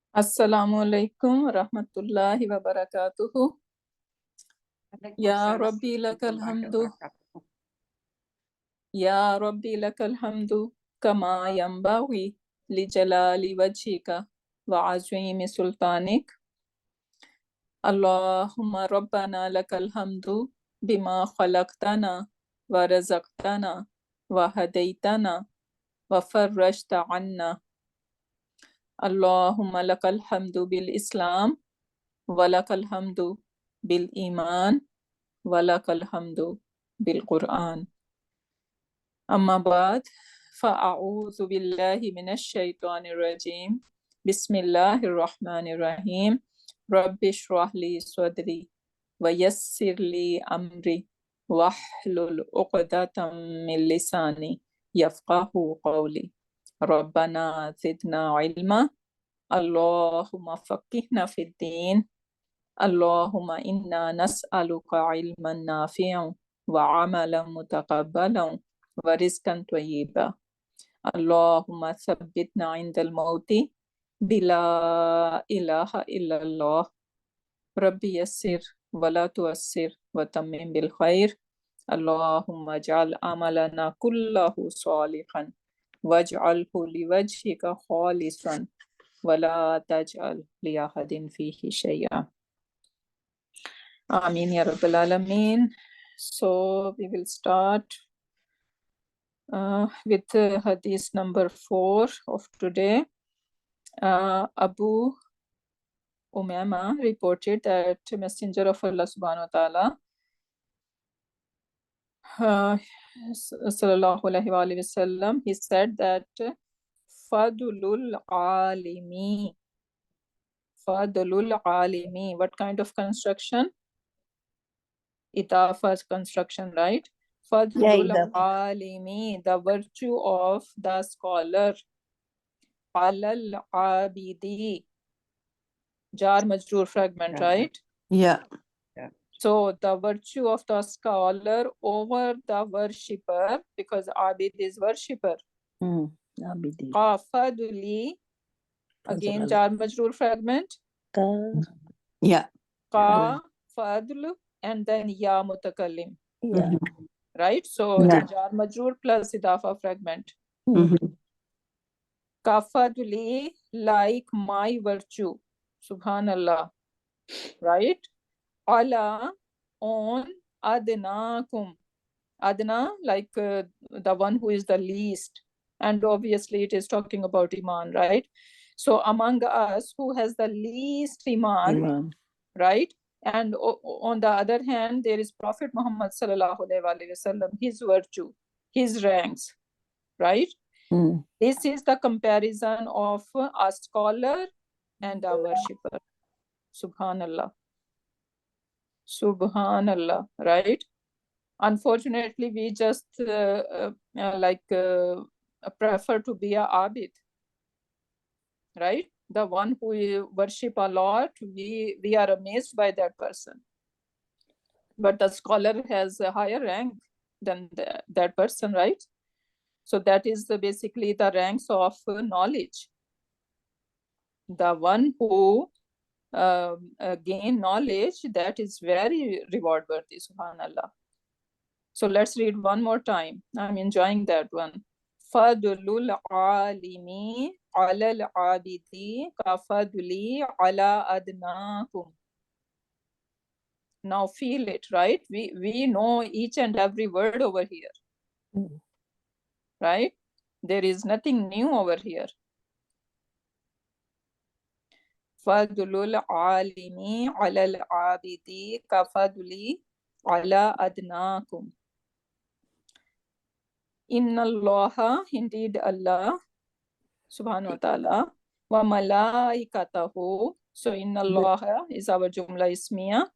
Assalamu alaikum rahmatullahi wa barakatuhu. Ya Rabbi lakal hamdu. Ya Rabbi lakal hamdu. Kama yambawi li jalali wajhika wa azimi sultanik. Allahumma rabbana lakal hamdu bima khalaqtana wa razaqtana wa hadaitana wa farrajta anna. Allahumma lakal hamdu bil Islam wa lakal hamdu bil Iman wa lakal hamdu bil Quran. Amma ba'd, fa'a'udhu billahi minash shaitanir rajim. Bismillahir rahmanir rahim. Rabbi shrah li sadri wa yassir li amri wahlul uqdatam min lisani yafqahu qawli. Rabbana zidna ilma. Allahumma faqihna fid din. Allahumma inna nas'aluka ilman nafi'an wa amalan mutaqabbalan wa rizqan tayyiba. Allahumma thabbitna indal mauti bila ilaha illallah. Rabbi yassir wa la tuassir wa tammim bil khair. Allahumma ja'al amalana kullahu salihan waj'alhu liwajhika khalisan wa la taj'al li ahadin fihi shay'an. Ameen ya Rabbal Alameen. So we will start with hadith number 4 of today. Abu Umama reported that Messenger of Allah subhanahu wa ta'ala sallallahu alaihi wasallam, he said that Fadlul Alimi. Fadlul Alimi. What kind of construction? Itafa's construction, right? Fadlul alimi, the virtue of the scholar. Alal abidi, jar majroor fragment, right? Yeah. So the virtue of the scholar over the worshipper, because abid is worshipper. Abidi. Qafaduli, again jar majroor fragment. Yeah. Qa fadl and then ya mutakallim. Yeah. Right? So Yeah. jar majroor plus idafa fragment. Kafaduli, like my virtue. Subhanallah. Right? Ala, on, adnakum. Adna, like the one who is the least. And obviously it is talking about Iman, right? So among us, who has the least Iman. Right? And on the other hand, there is Prophet Muhammad sallallahu alaihi wasallam, his virtue, his ranks, right? This is the comparison of a scholar and a worshipper. Subhanallah. Subhanallah, right? Unfortunately, we just prefer to be a abid, right? The one who worship a lot, we are amazed by that person. But the scholar has a higher rank than that person, right? So that is basically the ranks of knowledge. The one who gain knowledge, that is very reward worthy, subhanallah. So let's read one more time. I'm enjoying that one. Fadlul alimi ala al-abidi ka fadli ala adnakum. Now feel it, right? We know each and every word over here. Right? There is nothing new over here. Fadlul alimi ala al-abidi ka fadli ala adnakum. Inna Allah, indeed Allah, subhanahu wa ta'ala, wa malaikatahu. So inna Allah is our jumla ismiya,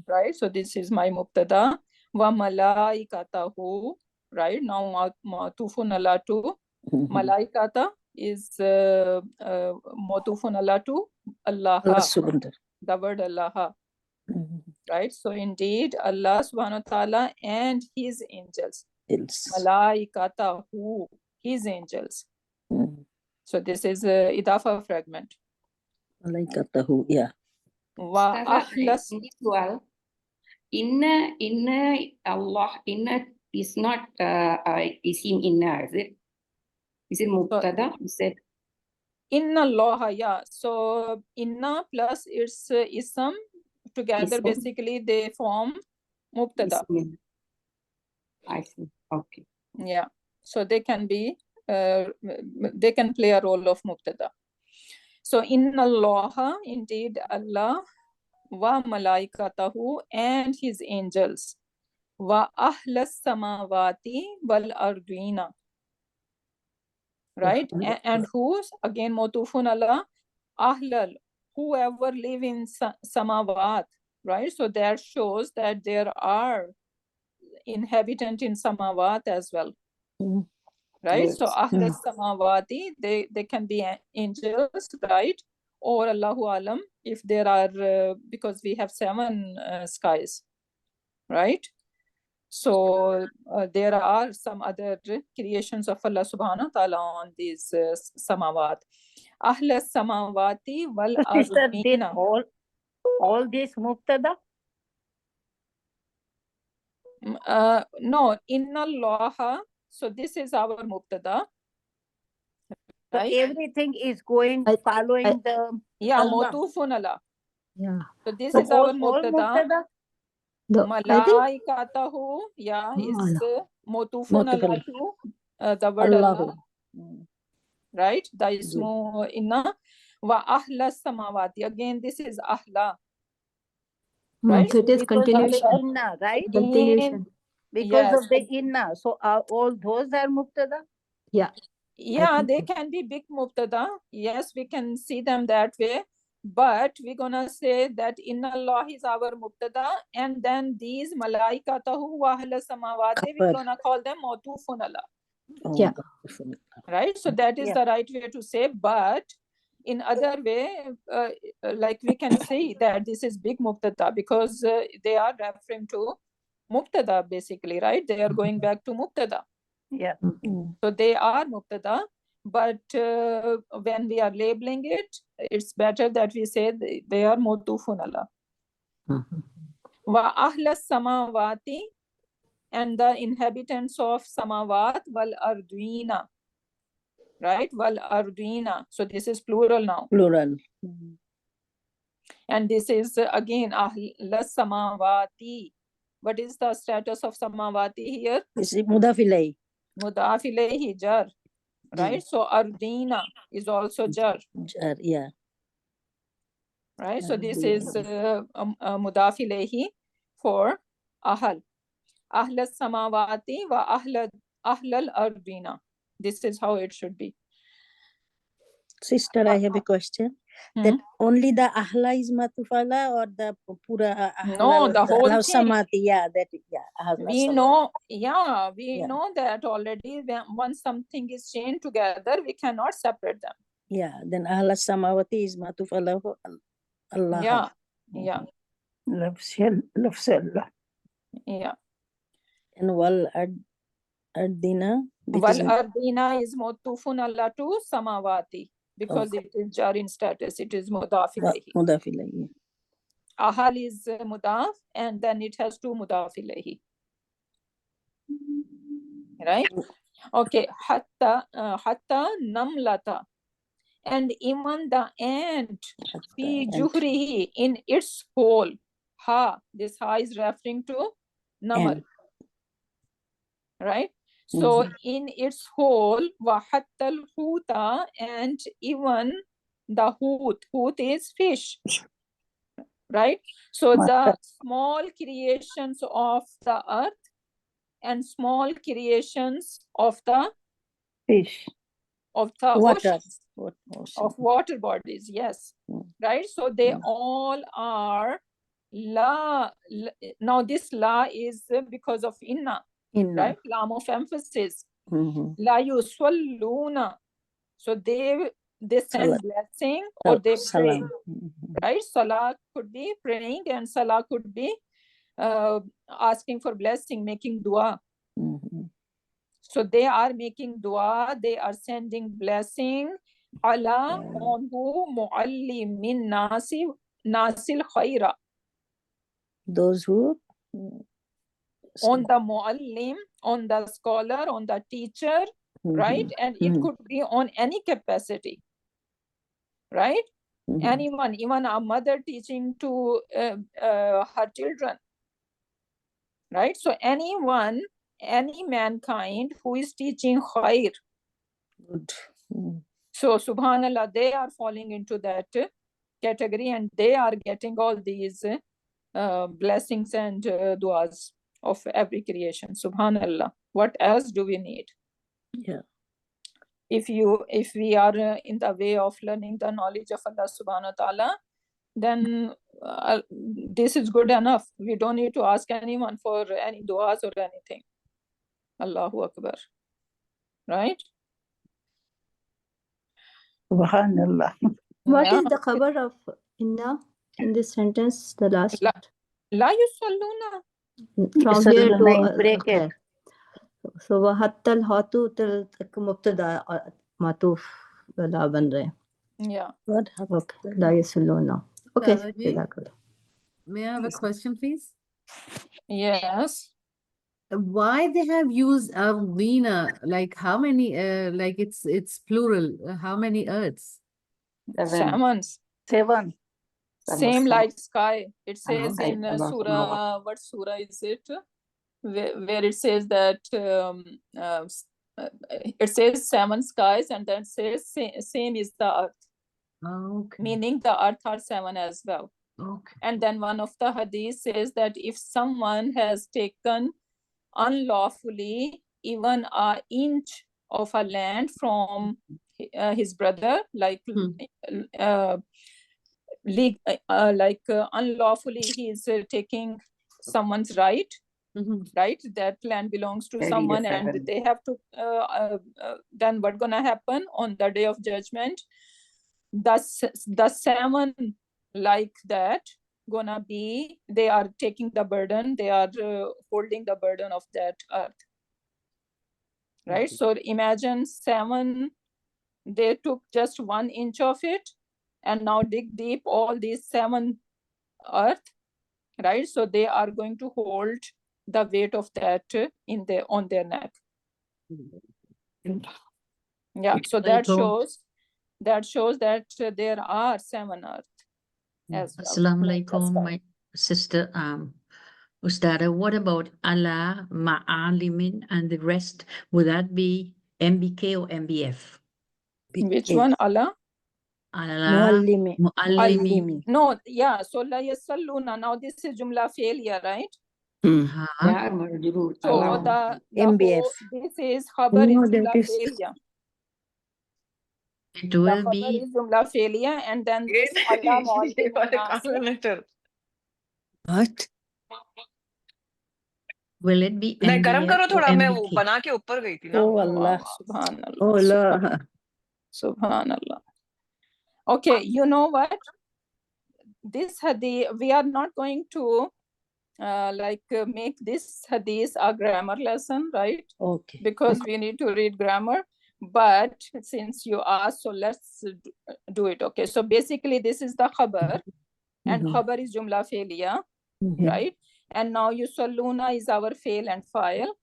right? So this is my mubtada. Wa malaikatahu, right? Now ma'tufun ala tu. Malaikata is ma'tufun ala tu Allah. The word Allah. Right? So indeed Allah subhanahu wa ta'ala and his angels. Malaikatahu, his angels. So this is idafa fragment. Malaikatahu, yeah. Wa ahlas. In this well, inna Allah, inna is not isim inna, is it? Is it mubtada? You said Inna Allah, yeah. So inna plus its ism together, Ism. basically they form mubtada. ism. I see. Okay. Yeah. So they can be, they can play a role of mubtada. So inna Allah, indeed Allah, wa malaikatahu, and his angels, wa ahlas samawati wal ardina. Right? And who's again motufun Allah, ahlal, whoever live in samawat, right? So that shows that there are inhabitant in samawat as well. Right? Good. So ahlas samawati, they can be angels, right? Or Allahu alam, if there are, because we have 7 skies, right? So there are some other creations of Allah subhanahu wa ta'ala on these samawat. Ahla samawati wal Sister, did ardina. all this mubtada? No, inna Allah. So this is our mubtada. So Right? everything is going, following the... Yeah, Allah. motufun Allah. Yeah. So this So is our all mubtada. mubtada? I think Malaikatahu, yeah, is motufun Multiple. Allah to the word Allahu. Allah. Right? The ismu inna wa ahla samawati. Again, this is ahla. Right? So it is Because of the continuation. inna, right? Continuation. Because Yes. of the inna. So all those are mubtada? Yeah. Yeah, think they so. can be big mubtada. Yes, we can see them that way. But we're gonna say that inna Allah is our mubtada, and then these malaikatahu wa ahla samawati, we're Khabar. gonna call them mawtufun Allah. Yeah. Right? So that is Yeah. the right way to say. But in other way, like we can say that this is big mubtada because they are referring to mubtada basically, right? They are going back to mubtada. Yeah. So they are mubtada, but when we are labeling it, it's better that we say they are mawtufun Allah. Wa ahla samawati, and the inhabitants of samawat wal ardina. Right? Wal ardina. So this is plural now. Plural. And this is again ahla samawati. What is the status of samawati here? Is it mudaf ilayh? Mudaf ilayhi jar. Right? So ardina is also jar. Jar, yeah. Right? So this is mudaf ilayhi for ahl. Ahla samawati wa ahlal ardina. This is how it should be. Sister, I have a question. That only the ahla is matufala or the pura ahla? No, the whole ahla thing. samati, yeah, that, yeah. ahla We samati. know, yeah, we Yeah. know that already. Once something is chained together, we cannot separate them. Yeah, then ahla samawati is matufala for Allah. Yeah, yeah, Lafzallah. yeah. And wal ardina. Wal ardina is mutufun Allah to samawati because it is jar in status. It is mudaf ilayhi. Mudaf ilayhi. Ahal is mudaf, and then it has two mudaf ilayhi. Right? Okay. Hatta namlata, and even the ant fi juhrihi, in its hole. Ha, this ha is referring to namal. Right? So in its hole, wa hattal huta, and even the hoot is fish. Right? So the small creations of the earth and small creations of the Fish. of the Water. oceans, of water bodies, yes. Right? So they all are la. Now this la is because of inna, right? Lam of emphasis. La yusalluna. So they send blessing or they pray. Right? Salah could be praying, and salah could be asking for blessing, making dua. So they are making dua, they are sending blessing, ala on who muallimin nasil khaira. Those who On the muallim, on the scholar, on the teacher, right? And it could be on any capacity, right? Anyone, even a mother teaching to her children, right? So anyone, any mankind who is teaching khair. good. So subhanallah, they are falling into that category and they are getting all these blessings and duas of every creation. Subhanallah. What else do we need? Yeah. If we are in the way of learning the knowledge of Allah subhanahu wa ta'ala, then this is good enough. We don't need to ask anyone for any duas or anything. Allahu Akbar. Right? Subhanallah. What Yeah. is the khabar of inna in this sentence? The last La yusalluna. from here to Yusalluna in bracket. okay. So wahattal hatu till mubtada matuf wala ban rahe. Yeah. What happened? Okay. La yusalluna. Okay. Saravaji? Jazakallah. May I have a question, please? Yes. Why they have used Bayyinah? Like how many? Like it's plural. How many earths? Salmons. 7. Same like sky. It says sky, in Allah surah, what surah is it? Where it says that it says 7 skies and then says same is the earth, Okay. meaning the earth are 7 as well. Okay. And then one of the hadith says that if someone has taken unlawfully even an inch of a land from his brother, like unlawfully he is taking someone's right, right? That land belongs to someone and they have to, then what's gonna happen on the day of judgment? The 7 like that gonna be, they are taking the burden, they are holding the burden of that earth, right? So imagine 7, they took just 1 inch of it and now dig deep all these 7 earth, right? So they are going to hold the weight of that on their neck. Yeah, so that shows that there are 7 earth as well. Assalamu alaikum, my sister Ustada. What about Allah, Ma'alimin, and the rest? Would that be MBK or MBF? Which one? Allah? Allah, Muallimi. Muallimi. No, yeah. So la yasalluna. Now this is jumla failure, right? Yeah, marjuru. So Allah. the MBF. whole, this is khabar is jumla failure. It The will khabar be is jumla failure, and then this Allah muallimun nasir. What? will it be नहीं गरम करो MBF or थोड़ा मैं वो MBK? बना के ऊपर गई थी ना Oh Allah. Subhanallah. Oh Allah. Subhanallah. Okay, you know what? This hadith, we are not going to make this hadith a grammar lesson, right? Okay. Because we need to read grammar. But since you asked, so let's do it. Okay, so basically this is the khabar, and khabar is jumla failiya, right? And now yusalluna is our fail and file,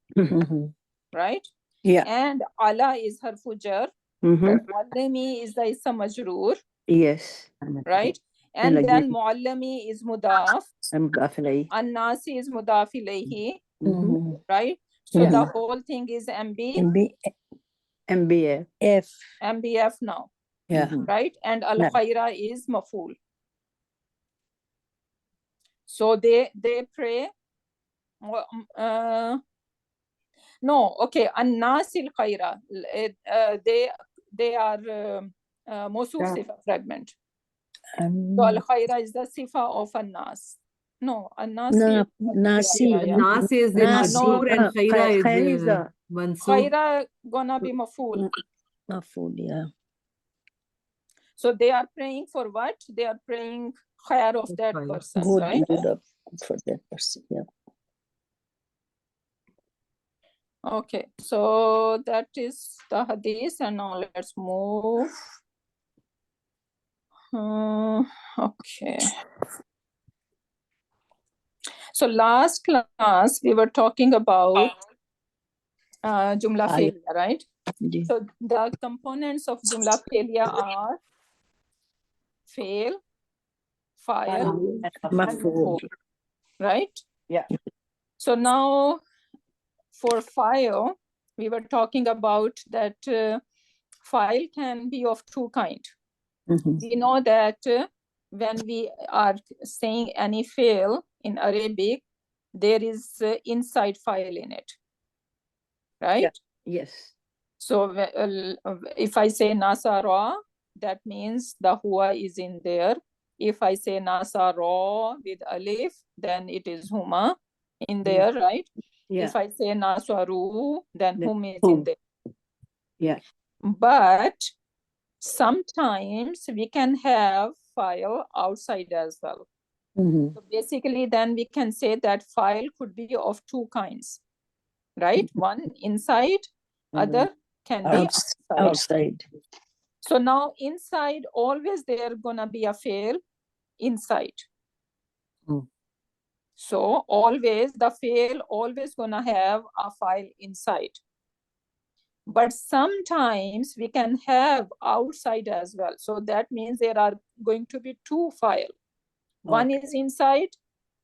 right? Yeah. And ala is harfu jar, muallimi is the ism majroor, Yes. right? And then muallimi is mudaf, an-nasi is mudaf ilayhi, right? So the whole thing is MBF. MBF now, Yeah. right? And al-khaira is maful. So they pray. No, okay. An-nasil khaira. They are mawsuf sifa fragment. So al-khaira is the sifa of an-nas. No, an-nasi. Nasi. Nas is the Nasi. majroor and khaira Khair is is the mansoob. Khaira gonna be maful. maful, yeah. So they are praying for what? They are praying khair of that person, Good, right? good for that person, yeah. Okay, so that is the hadith, and now let's move Okay. So last class we were talking about Jumla File. failure, right? Ji So the components of Jumla failure are fail, file, and مفعول maf'ul, right? Yeah. So now for file, we were talking about that file can be of two kinds. Mhm. We know that when we are saying any fail in Arabic, there is inside file in it, right? Yes. So if I say Nasara, that means the huwa is in there. If I say Nasara with alif, then it is huma in there, right? Yeah. If I say Nasaru, then Then hum is hum. in there. Yeah. But sometimes we can have file outside as well. Mhm. So basically, then we can say that file could be of two kinds, right? One inside, other can be Outs- outside. outside So now inside, always there gonna be a fail inside. Mm. So always the fail always gonna have a file inside. But sometimes we can have outside as well. So that means there are going to be two files. One is inside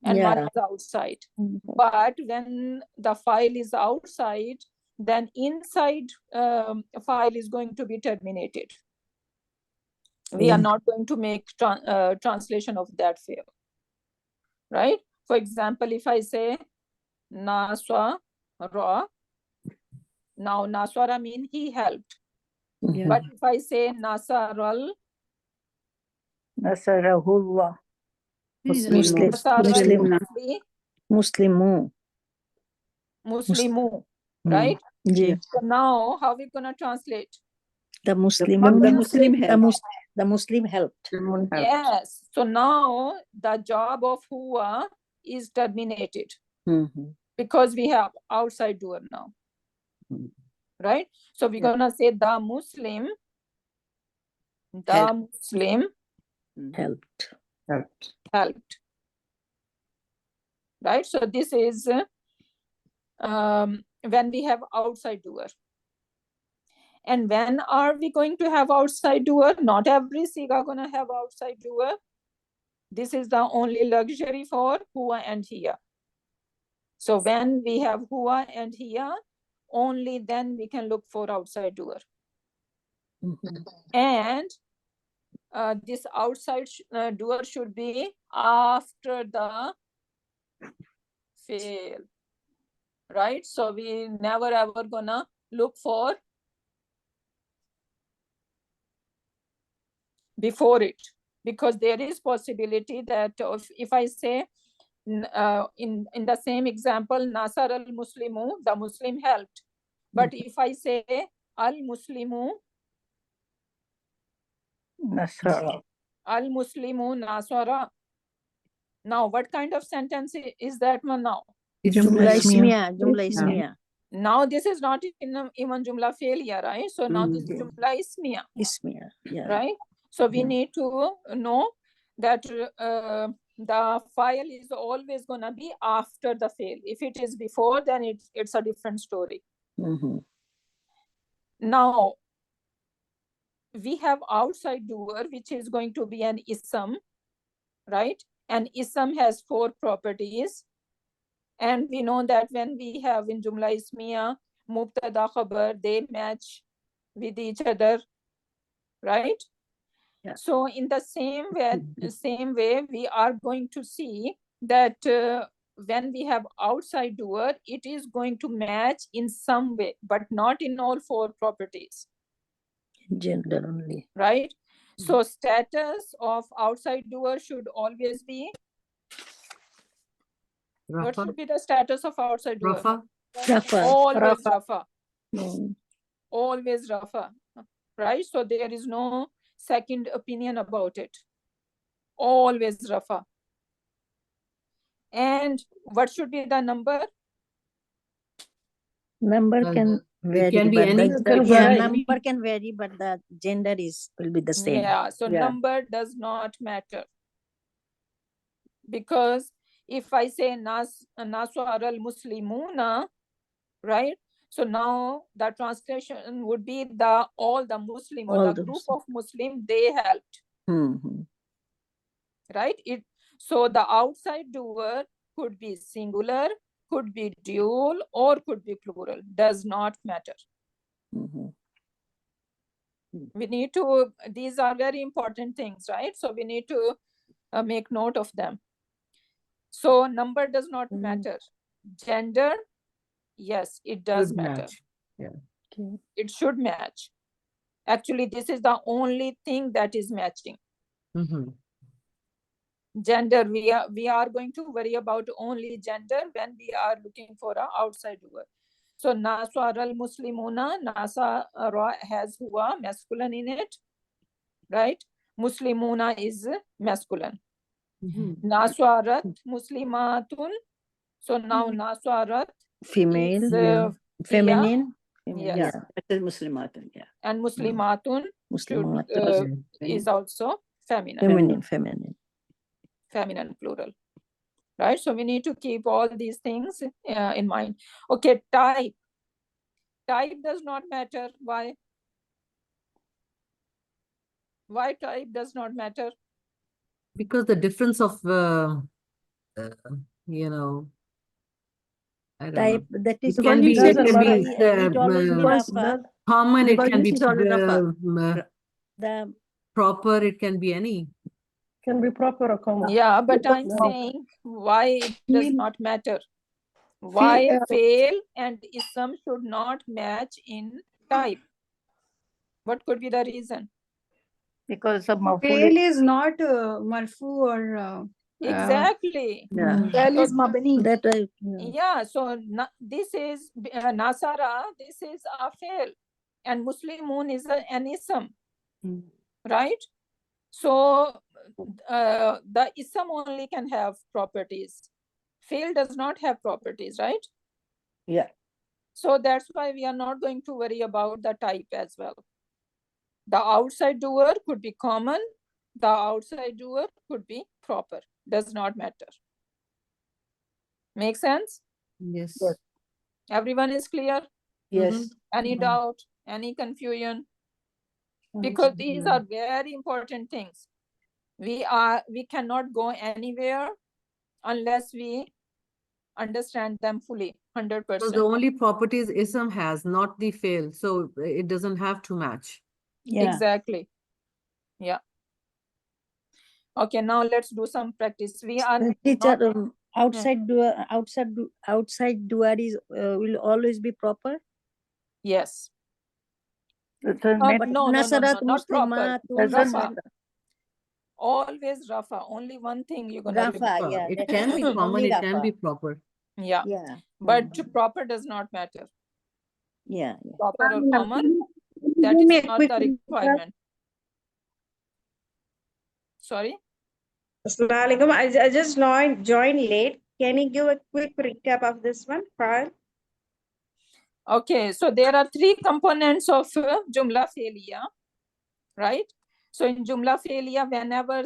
and one Yeah. is outside. Mhm. But when the file is outside, then inside file is going to be terminated. We are not going to make translation of that fail, right? For example, if I say Naswara, now Naswara means he helped. Mhm. But if I say Nasaral, Nasarahullah. Muslim Nasaral Muslimu Muslimu, Mm. right? Ji So now how we gonna translate? the Muslim the Muslim helped Yes. So now the job of huwa is terminated Mhm. because we have outside doer now. Mm. Right? So we're gonna say the Muslim helped helped. Right? So this is when we have outside doer. And when are we going to have outside doer? Not every siga gonna have outside doer. This is the only luxury for huwa and hiya. So when we have huwa and hiya, only then we can look for outside doer. Mhm. And this outside doer should be after the fail, right? So we never ever gonna look for before it, because there is possibility that if I say in the same example, Nasar al-Muslimu, the Muslim helped. But if I say al-Muslimu Nasara. Nasara, now what kind of sentence is that one now? Jumla ismiya Now this is not even Jumla failure, right? So now this is Jumla ismiya, yeah right? So we Yeah. need to know that the file is always gonna be after the fail. If it is before, then it's a different story. Mhm. Now we have outside doer, which is going to be an ism, right? And ism has 4 properties. And we know that when we have in Jumla Ismiya, Mubtada Khabar, they match with each other, right? Yeah. So in the same way, we are going to see that when we have outside doer, it is going to match in some way, but not in all 4 properties. Gender only Right? So status of outside doer should always be, what Rafa. should be the status of outside doer? Rafa. Always Rafa. Mm. Always Rafa. Right? So there is no second opinion about it. Always Rafa. And what should be the number? Number can It can be but any. the, It can yeah, vary. number can vary, but the gender will be the same. Yeah, so Yeah. number does not matter. Because if I say Nasara al-Muslimuna, right? So now the translation would be all the Muslim or All the the group Muslim. of Muslim, they helped, Mhm. right? So the outside doer could be singular, could be dual, or could be plural, does not matter. Mhm. We need to, these are very important things, right? So we need to make note of them. So number does not matter. Gender, yes, it does Should matter. match. Yeah. Okay. It should match. Actually, this is the only thing that is matching. Mhm. Gender, we are going to worry about only gender when we are looking for an outside doer. So Nasara al-Muslimuna, Nasara has huwa, masculine in it, right? Muslimuna is masculine. Mhm. Naswarat Muslimatun. So now Naswarat Female, is feminine. Yes. Yeah, that is Muslimatun. Yeah. and Muslimatun Muslimat, is also feminine, feminine plural, right? So we need to keep all these things in mind. Okay, type does not matter. Why type does not matter? Because the difference of, you know, I don't type, know. that is It can be, Doesn't it can matter. be it always be Because Rafa. common, it because can this be is already Rafa. The proper, it can be any. can be proper or common. Yeah, but I'm Yeah. saying why it does Feel- not matter. Why Feel- fail and ism should not match in type? What could be the reason? Because of Fail is not marfu or Exactly. yeah. fail So is mabni. that yeah, so this is Nasara, this is a fail, and Muslimun is an ism, right? So the ism only can have properties. Fail does not have properties, right? Yeah. So that's why we are not going to worry about the type as well. The outside doer could be common, the outside doer could be proper, does not matter. Make sense? Yes. Yes. Everyone is clear? Yes. Any doubt, any confusion? Because these are very important things. We cannot go anywhere unless we understand them fully, 100%. Because the only properties ism has, not the fail. So it doesn't have to match. yeah. Exactly. Yeah. Okay, now let's do some practice. We are Teacher, not, outside doer is will always be proper. yes. It is But not- no, not proper. doesn't Rafa. matter. Always Rafa. Only one thing you're gonna Rafa, remember. yeah. It that can is be only common, it can Rafa. be proper. Yeah. Yeah. But proper does not matter. Yeah. Proper or common, that is not the requirement. Sorry? Assalamualaikum. I just joined late. Can you give a quick recap of this one, Carl? Okay, so there are three components of Jumla Felia, right? So in Jumla Felia, whenever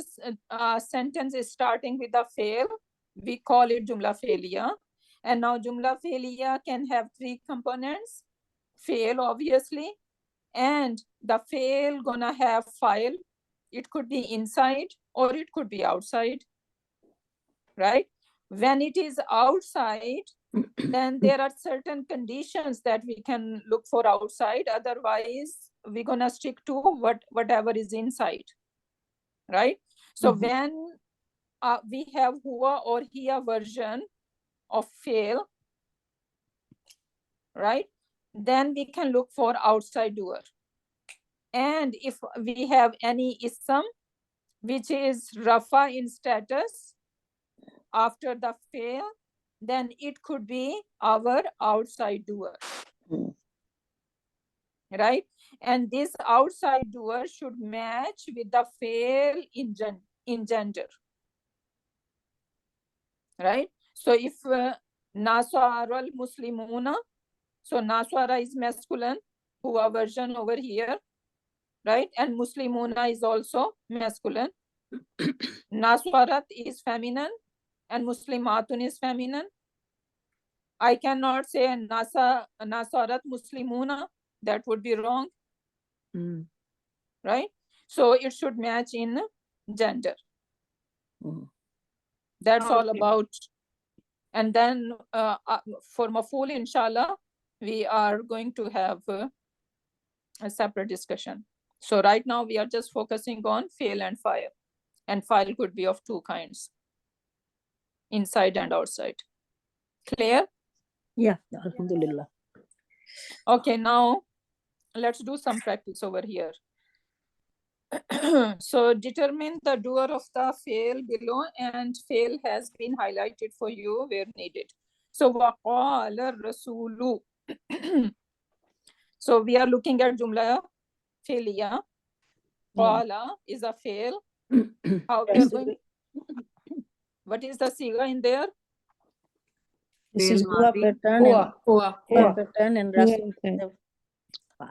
a sentence is starting with a fail, we call it Jumla Felia. And now Jumla Felia can have three components. Fail, obviously, and the fail gonna have file. It could be inside or it could be outside, right? When it is outside, then there are certain conditions that we can look for outside. Otherwise, we're gonna stick to whatever is inside, right? So when we have huwa or hiya version of fail, right? Then we can look for outside doer. And if we have any ism, which is rafa in status after the fail, then it could be our outside doer, right? And this outside doer should match with the fail in gender, right? So if Nasara al-Muslimuna, So Naswara is masculine, huwa version over here, right? And Muslimuna is also masculine. Naswarat is feminine and Muslimatun is feminine. I cannot say Nasarat Muslimuna, that would be wrong, right? So it should match in gender. That's all about. And then for Maful, inshallah, we are going to have a separate discussion. So right now we are just focusing on fail and fire. And file could be of two kinds, inside and outside. Clear? Yeah, alhamdulillah. Okay, now let's do some practice over here. So determine the doer of the fail below, and fail has been highlighted for you where needed. So waqala rasulu. So we are looking at jumla failure. Qala is a fail. How we are going? What is the siga in there? This Fail is huwa madi. pattern and huwa pattern and rasul.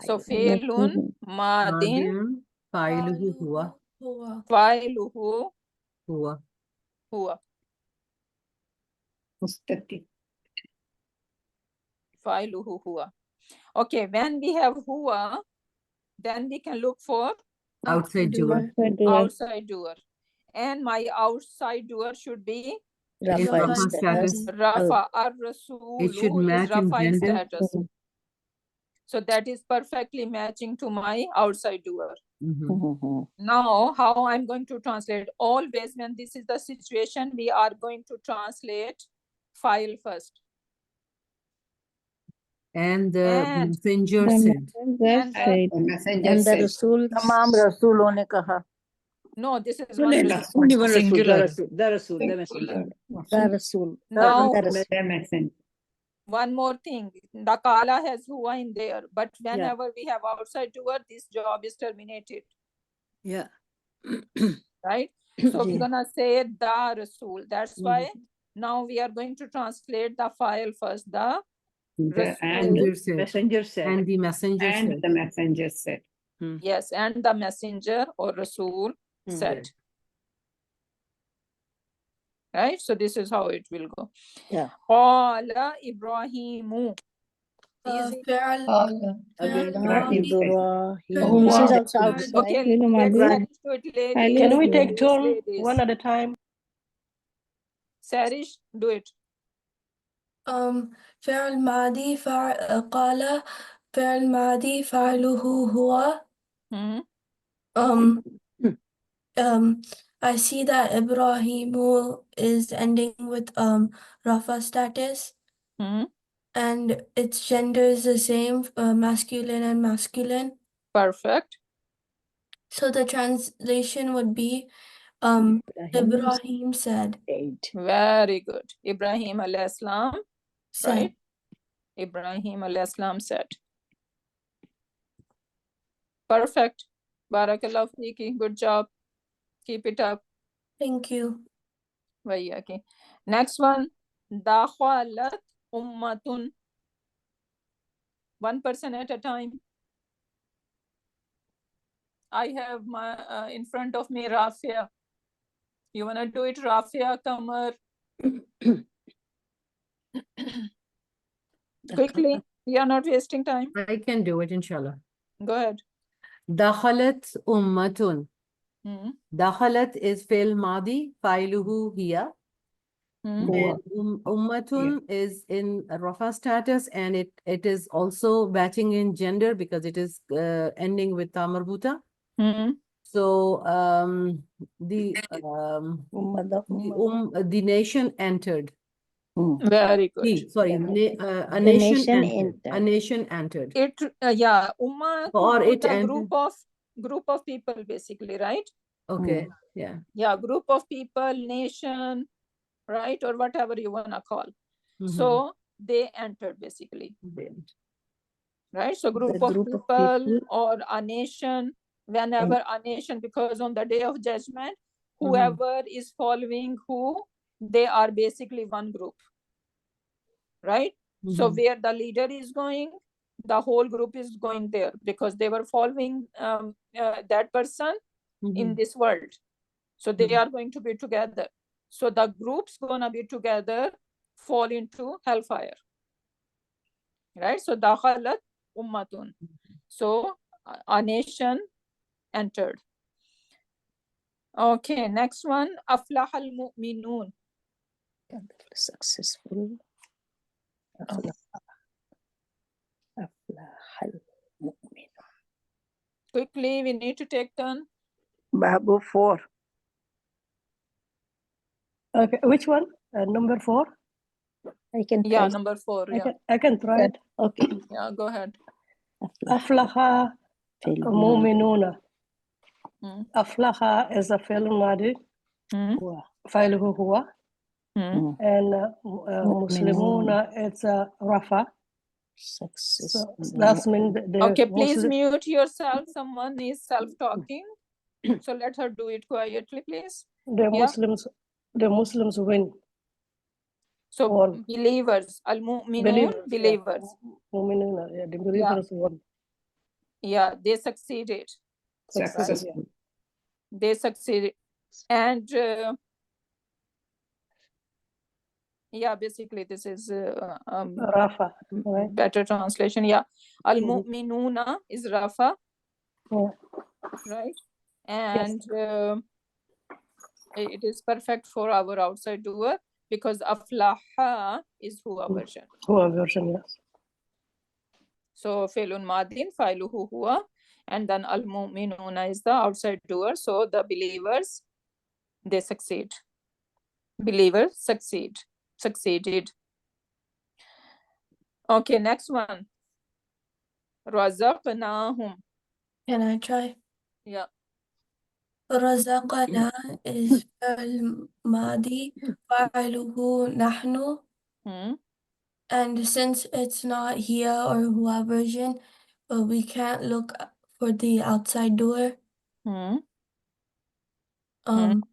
So failun madin Madin. Fa'iluhu huwa. failuhu Huwa. huwa. Mustaqim. Failuhu huwa. Okay, when we have huwa, then we can look for Outside doer. outside doer. And my outside doer should be In Rafa Rafa status. Rafa. Ar-Rasulu It should is match in Rafa in gender. status. So that is perfectly matching to my outside doer. Now, how I'm going to translate? Always when this is the situation, we are going to translate file first. And the And messenger said. The messenger and the said. Rasul. तमाम रसूलों ने कहा. no, this is one Rasul. Only one Singular. Rasul. The Rasul. The messenger. The Rasul. Now, The Rasul. The messenger. one more thing. The kala has huwa in there, but whenever we have outside doer, this job is terminated, Yeah. right? So we're Yeah. gonna say the Rasul. That's why now we are going to translate the file first. The The and Messenger said. Messenger said. And the messenger and said. the messenger said. yes, and the messenger or Rasul said. Right? So this is how it will go. Yeah. Qala Ibrahimu. Easy. Again, Ibrahim said. Ibrahim. This is also outside. Okay, let's Madi. Sarish do it, ladies. can we take Please, turn ladies. one at a time? Sarish, do it. فعل ماضي قال فعل ماضي فعله هو Hmm. I see that Ibrahimu is ending with Rafa status Hmm. and its gender is the same, masculine and masculine. Perfect. So the translation would be Ibrahim said. Very good. Ibrahim alayhi salam, Said. right? Ibrahim alayhi salam said. Perfect. Barakallah feeki. Good job. Keep it up. Thank you. Okay. Next one. Dakhalat ummatun. One person at a time. I have my in front of me Rafia. You wanna do it, Rafia, Kamar? Quickly. We are not wasting time. I can do it, inshallah. Go ahead. Dakhalat ummatun. Hmm. Dakhalat is fail madi, fa'iluhu hiya. Hmm. And ummatun is in a Rafa status, and it is also batching in gender because it is ending with ta marbuta. Hmm. So the nation entered. Very good. Sorry, a nation entered. A nation entered. It yeah, Ummah Or could it put a entered. group of people basically, right? Okay, yeah. Yeah, group of people, nation, right? Or whatever you wanna call. So they entered basically. Right? So group of people or a nation, whenever a nation, because on the day of judgment, whoever is following who, they are basically one group. Right? So Mhm. where the leader is going, the whole group is going there because they were following that person in Mhm. this world. So they Mhm. are going to be together. So the groups gonna be together, fall into hellfire. Right? So dakhalat ummatun. So a nation entered. Okay, next one. Aflah al mu'minun. Successful. Quickly, we need to take turn. Babu 4. Okay, which one? Number 4. I can Yeah, try. number 4. Yeah, I can try it. Okay. yeah, go ahead. Aflaha mu'minuna. Hmm. Aflaha is a fi'l madi. Hmm. Fa'iluhu huwa. Hmm. And Muslimuna, it's a rafa. Success. So that's mean the Okay, please Muslim, mute yourself. Someone is self-talking. So let her do it quietly, please. the Yeah. Muslims win. So Or believers, al-mu'minun, believers. Mu'minuna, yeah, the believers won. Yeah, they succeeded. Successful. They succeeded. And yeah, basically this is Rafa, right? better translation. Yeah, al-mu'minuna is Rafa, Yeah. right? And it is perfect for our outside doer because aflaha is huwa version. Huwa version, yes. So fi'lun madin, fa'iluhu huwa, and then al-mu'minuna is the outside doer. So the believers, they succeed. Believers succeeded. Okay, next one. Razaqnahum. Can I try? Yeah. رزقنا is فعل ماضي فاعله نحن, Hmm. and since it's not here or huwa version, we can't look for the outside door. Hmm. Um,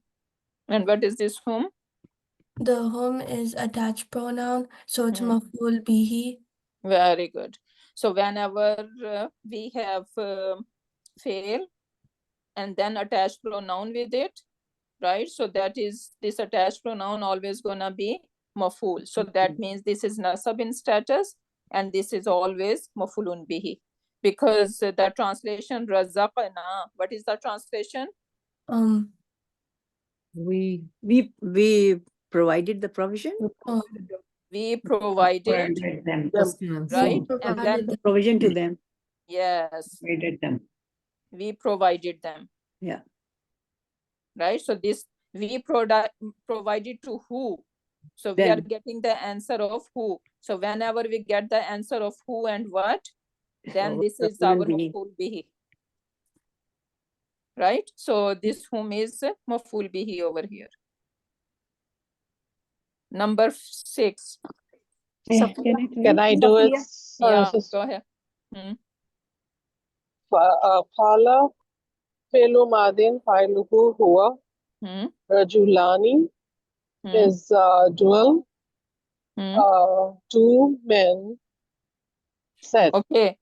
And what is this whom? the hum is attached pronoun, so it's maf'ul bihi. Very good. So whenever we have fail and then attached pronoun with it, right? So that is, this attached pronoun always gonna be maf'ul. So that means this is nasab in status and this is always maf'ulun bihi. Because the translation razaqna, what is the translation? We provided the provision. We provided, them. right? We And then, provided them. Provision to them. yes, Provided them. we provided them. Yeah. Right? So this we provided to who? So we Them. are getting the answer of who. So whenever we get the answer of who and what, then this is our maf'ul bihi. Right? So this whom is maf'ul bihi over here. Number 6. Can I do it? Yeah, go ahead. Qala fi'lu madin fa'iluhu huwa. Rajulani is dual. 2 men said. Okay.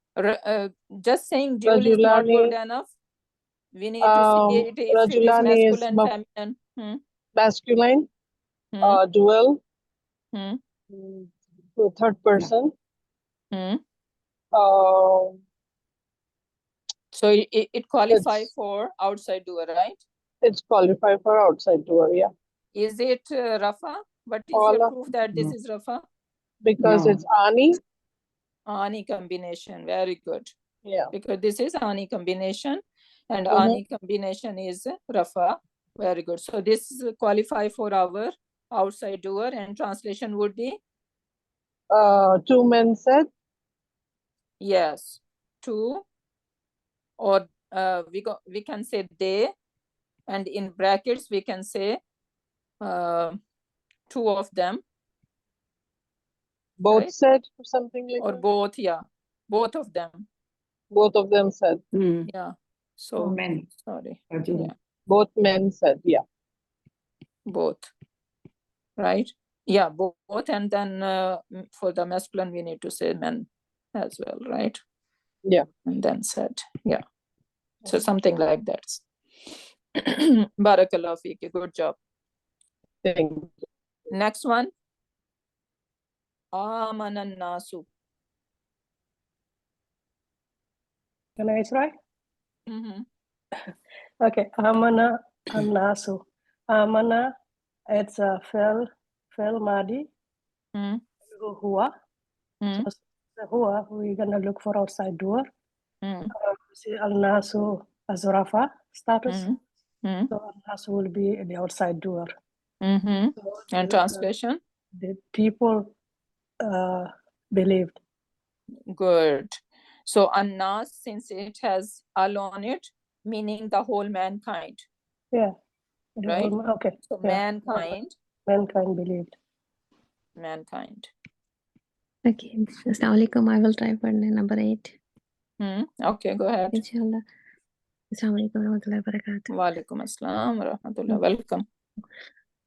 Just saying dual is not good Rajulani, enough. We need to see it if it is Rajulani is masculine, feminine. masculine. Dual. Third person. So it qualifies for outside doer, right? It's qualified for outside doer, yeah. Is it Rafa? What is your Qala, proof that this is Rafa? because it's Ani. Ani combination, very good. Yeah. Because this is Ani combination and Ani combination is Rafa. Very good. So this qualify for our outside doer and translation would be? 2 men said. Yes, 2, or we can say they, and in brackets we can say 2 of them. Both right? said or something like or that. both, yeah, both of them. Both of them said. Yeah. So men. sorry. Rajul. Yeah, Both men said, yeah. both. Right. Yeah, both. And then for the masculine, we need to say men as well, right? Yeah. And then said, yeah. So something like that. Barakallah feeki, good job. Thank you. Next one. Amanan nasu. Can I try? Mm-hmm. Okay. Amana Anasu. Amana, it's a fell madi. Mm. Hua. Mm. So the hua, we're gonna look for outside door. Mm. See Al Nasu as Rafa status. Mm. Mm. So Al Nasu will be in the outside door. Mm-hmm. So And translation? the people believed. Good. So Anas, since it has al on it, meaning the whole mankind, Yeah. The right? whole- okay. So Yeah. mankind, Mankind believed. mankind. Okay, Assalamualaikum. I will try for number 8. Okay, go ahead. Inshallah. Assalamualaikum warahmatullahi wabarakatuh. Wa alaikum assalam wa rahmatullah. Welcome.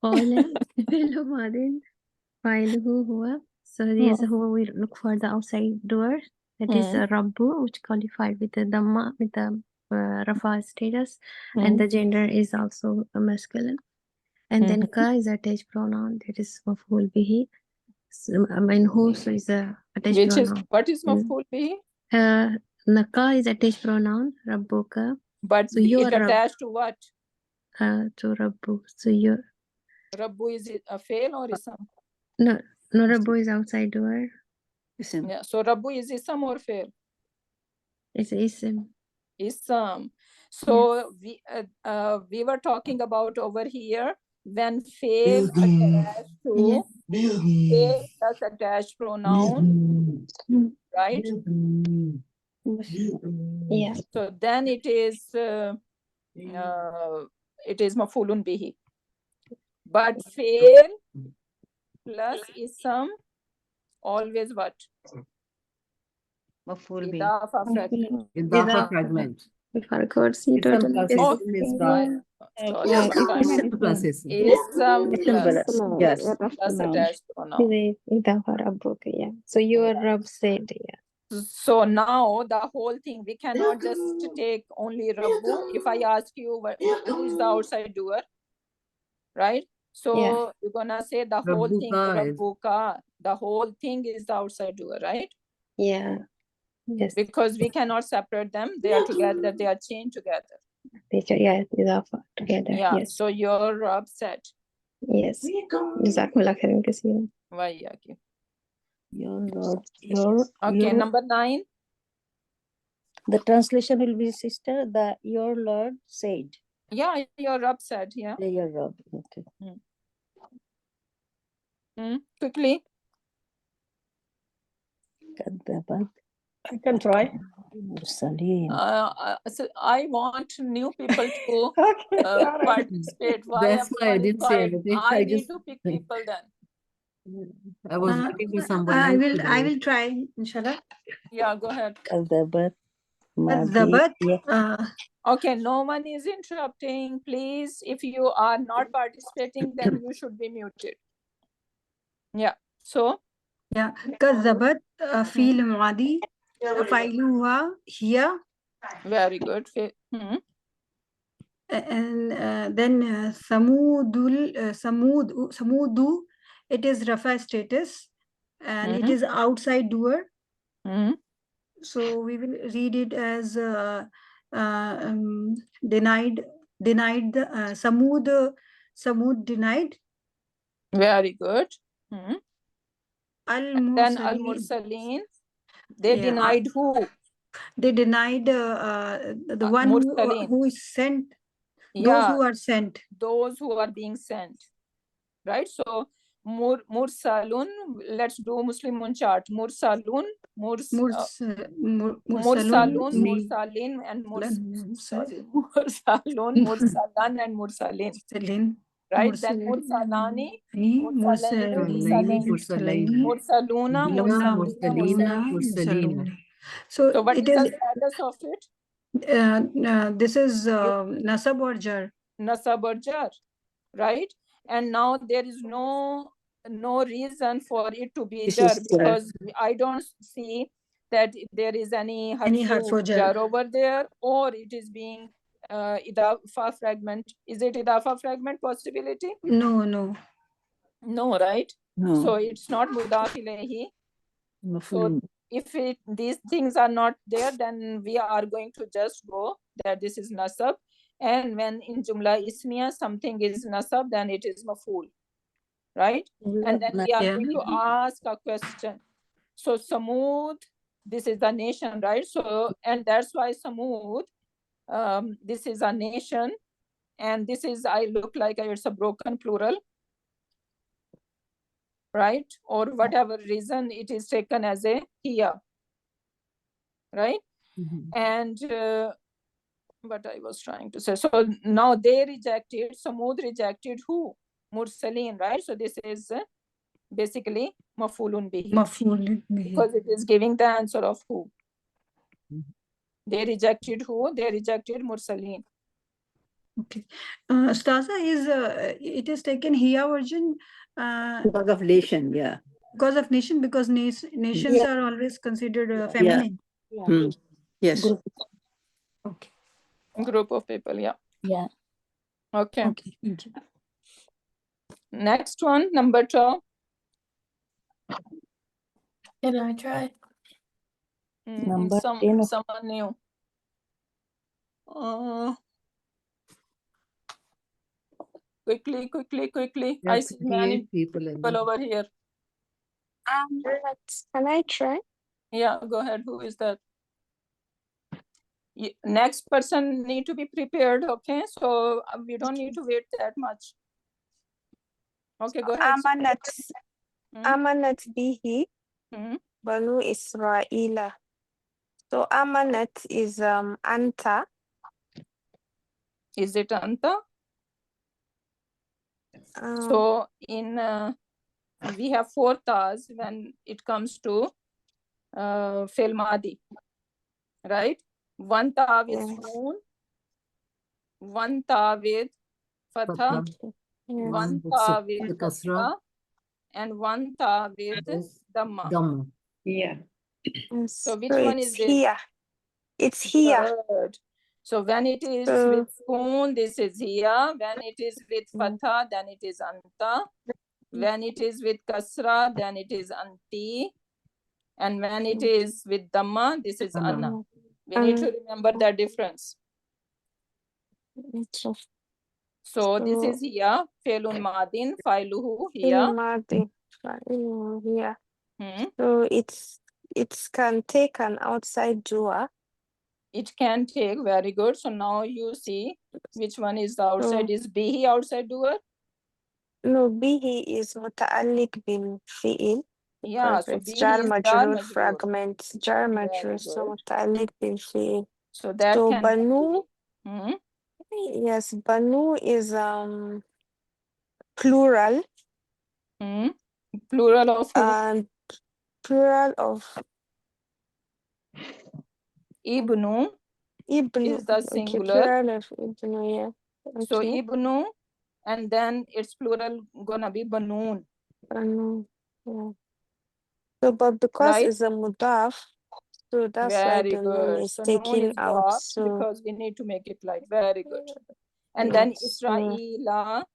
Qala fi'lu madin fa'iluhu huwa. So this huwa we look for the outside door. That is Rabbu, which qualified with the Dhamma, with the Rafa status. And the gender is also a masculine. And then ka is attached pronoun. That is maf'ul bihi. So, I mean, who so is a attached Which is, pronoun. what is maf'ul bihi? Naka is attached pronoun. Rabbuka. But So you it are attached to what? to Rabbu. So you Rabbu, is it a fail or isam? no Rabbu is outside door. Isim. Yeah. So Rabbu is isam or fail? It's isim. Isam. So we were talking about over here when fail attached to fail plus attached pronoun, right? Yeah. So then it is mafulun bihi. But fail plus isam always what? Maf'ul bihi. Idafa fragment. Idafa fragment. We forgot C Ism total. plus Oh, isim is God. sorry, sometimes Ism plus isim. isam plus Yes. plus attached pronoun. Yeah. So your Rab said, yeah. So now the whole thing, we cannot just take only Rabbu. If I ask you who is the outside doer, right? So Yeah. you're gonna say the whole thing, Rabbuka is- Rabbuka, the whole thing is the outside doer, right? Yeah. Yes. Because we cannot separate them. They are together, they are chained together. Teacher, yeah, Idafa together. Yeah, Yes. so you're upset. Yes. Jazakumullah khairan kaseeran. Why, Yaki? Your Lord, Okay, your, number 9. the translation will be, sister, your Lord said. Yeah, you're upset. Yeah. Yeah, your Lord. Okay. Quickly. Kadabat. I can try. Salim. So I want new people to Okay. All right. participate. Why That's I'm why I didn't say qualified? anything. I I need just to pick people then. I was waiting for someone I else will to I do it. will try, inshallah. Yeah, go ahead. Kadabat. Madi. Zabat. Yeah. Okay, no one is interrupting. Please, if you are not participating, then you should be muted. Yeah. So. Yeah. كذبت فيل معادي فاعلها هي. Very good. And then Samud, it is Rafa status and it is outside doer. So we will read it as denied the Samud denied. Very good. Then Al Al-Mursaleen, they denied who? They denied the one who is sent. Those who are sent. Those who are being sent. Right? So Mursalun, let's do Muslimun chart. Mursalun, Mursalun, Mursalin, and Mursalan, and Mursalin. Right? Then Mursalani, Mursalaini, Mursaluna, Mursalina. So what it is is the status of it? This is Nasab or Jar. Nasab or Jar, right? And now there is no no reason for it to be This jar, is jar. because I don't see that there is any harfu jar jar. over there, or it is being idafa fragment. Is it idafa fragment possibility? No, no. No, right? No. So it's not mudaf ilayhi. So Maf'ulun. if these things are not there, then we are going to just go that this is nasab. And when in jumla ismiya something is nasab, then it is maf'ul, right? And then we are Yeah. going to ask a question. So Samud, this is the nation, right? So, and that's why Samud, this is a nation, and this is, I look like it's a broken plural, right? Or whatever reason it is taken as a hiya, right? And what I was trying to say. So now they rejected, Samud rejected who? Mursaleen, right? So this is basically mafulun bihi, Maf'ul bihi. because it is giving the answer of who. They rejected who? They rejected Mursaleen. Okay. Staza is it is taken here version Because of nation, yeah. because of nation, because nations Yeah. are always considered feminine. Yeah. Hmm. Yes. Group. Okay. Group of people, yeah. Yeah. Okay. Okay. Thank you. Next one, number 12. Can I try? Number 10. Someone new. Quickly. There I are see many 38 people in people there. over here. Can I try? Yeah, go ahead. Who is that? Next person need to be prepared, okay? So we don't need to wait that much. Okay, go ahead. Amanat bihi Banu Israila. So amanat is anta. Is it anta? So in we have 4 tas when it comes to fi'l madi, right? 1 ta with sukoon, 1 ta with fatha, 1 ta with the kasra, and 1 ta with dhamma. Dhamma. Yeah. So which one is it? Here. It's here. Good. So when it is with sukoon, this is here. When it is with fatha, then it is anta. When it is with kasra, then it is anti. And when it is with dhamma, this is anna. We need to remember the difference. So this is here, fi'lun madin, fa'iluhu here. Here. So it can take an outside doer. It can take, very good. So now you see which one is the outside. Is bihi outside doer? No, bihi is muta'alliq bil fi'il. Yeah, so It's bihi jar is jar majrur majroor. fragment. Jar Very majrur, so good. muta'alliq bil fi'il. So that So can banu, yes, banu is plural. Plural of who? And plural of Ibnu is the singular. Plural of ibnu, yeah. So ibnu, and then its plural gonna be banoon. Banu, yeah. So, but because Right? it's a mudaf, so that's why Very the noon good. is So noon taken is out. dropped So because we need to make it light. Very good. And then yes, Israela.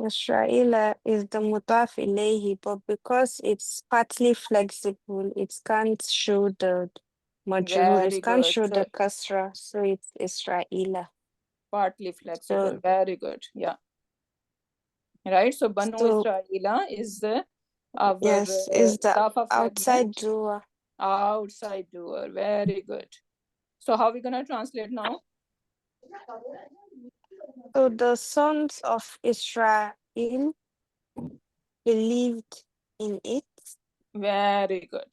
Israela is the mudaf ilayhi, but because it's partly flexible, it can't show the majrur, Very it can't good. show So the kasra, so it's Israela. partly flexible. So, Very good. Yeah. Right. So Banu So- Israela is our yes, is the idafa outside fragment. doer. Outside doer. Very good. So how are we gonna translate now? So the sons of Israel believed in it. Very good.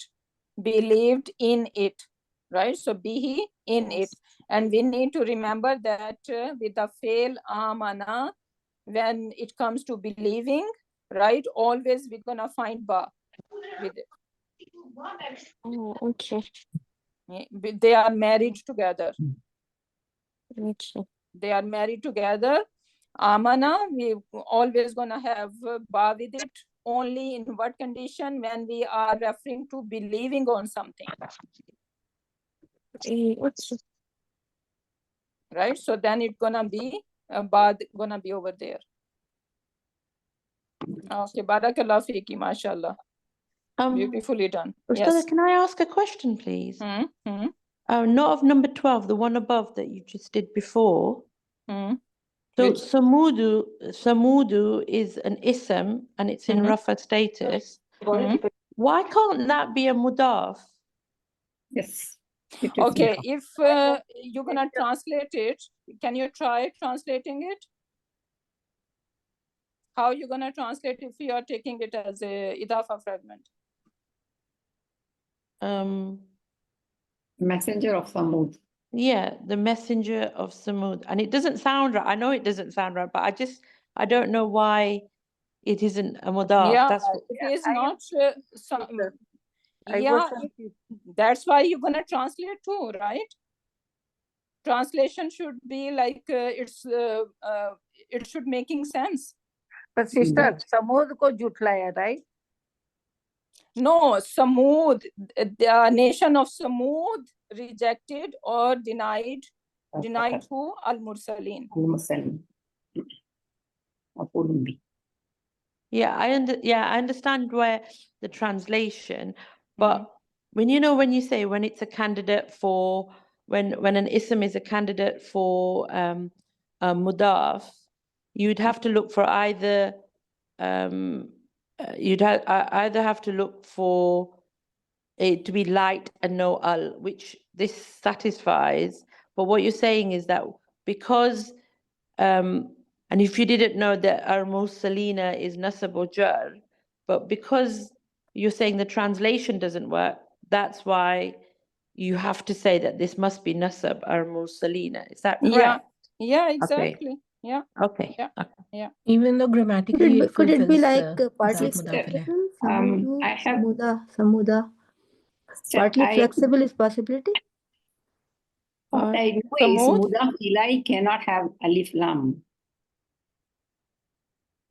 Believed in it. Right? So bihi in it. And we need to remember that with the fail amana, when it comes to believing, right? Always we're gonna find ba with it. Oh, okay. They are married together. Okay. They are married together. Amana, we always gonna have ba with it, only in what condition? When we are referring to believing on something. Right? So then it's gonna be bad gonna be over there. Okay, barakallah fiki, mashallah. Beautifully done. Ustadha, Yes. can I ask a question, please? Not of number 12, the one above that you just did before. So Which? Samudu is an ism and it's in rafa status. Why can't that be a mudaf? Yes. Okay, if you're gonna translate it, can you try translating it? How you gonna translate if you are taking it as a idafa fragment? Messenger of Samud. Yeah, the messenger of Samud. And it doesn't sound right. I know it doesn't sound right, but I don't know why it isn't a mudaf. Yeah, That's what, it is not that's why you're gonna translate too, right? Translation should be like it should making sense. But sister, Samud ko jutlaya, right? No, Samud, the nation of Samud rejected or denied who? Al-Mursaleen. Al-Mursaleen. yeah, I understand where the translation, but when you say when it's a candidate for when an ism is a candidate for a mudaf, you'd have to look for either either have to look for it to be light and no al, which this satisfies. But what you're saying is that because and if you didn't know that Al-Mursalina is nasab or jar, but because you're saying the translation doesn't work, that's why you have to say that this must be nasab Al-Mursalina. Is that correct? Yeah, exactly. Yeah. Okay. Yeah. Even though grammatically Could it be fulfills, like partly that mudaf flexible? I have Samuda. Partly flexible is possibility. What I know is mudaf ilai cannot have alif lam.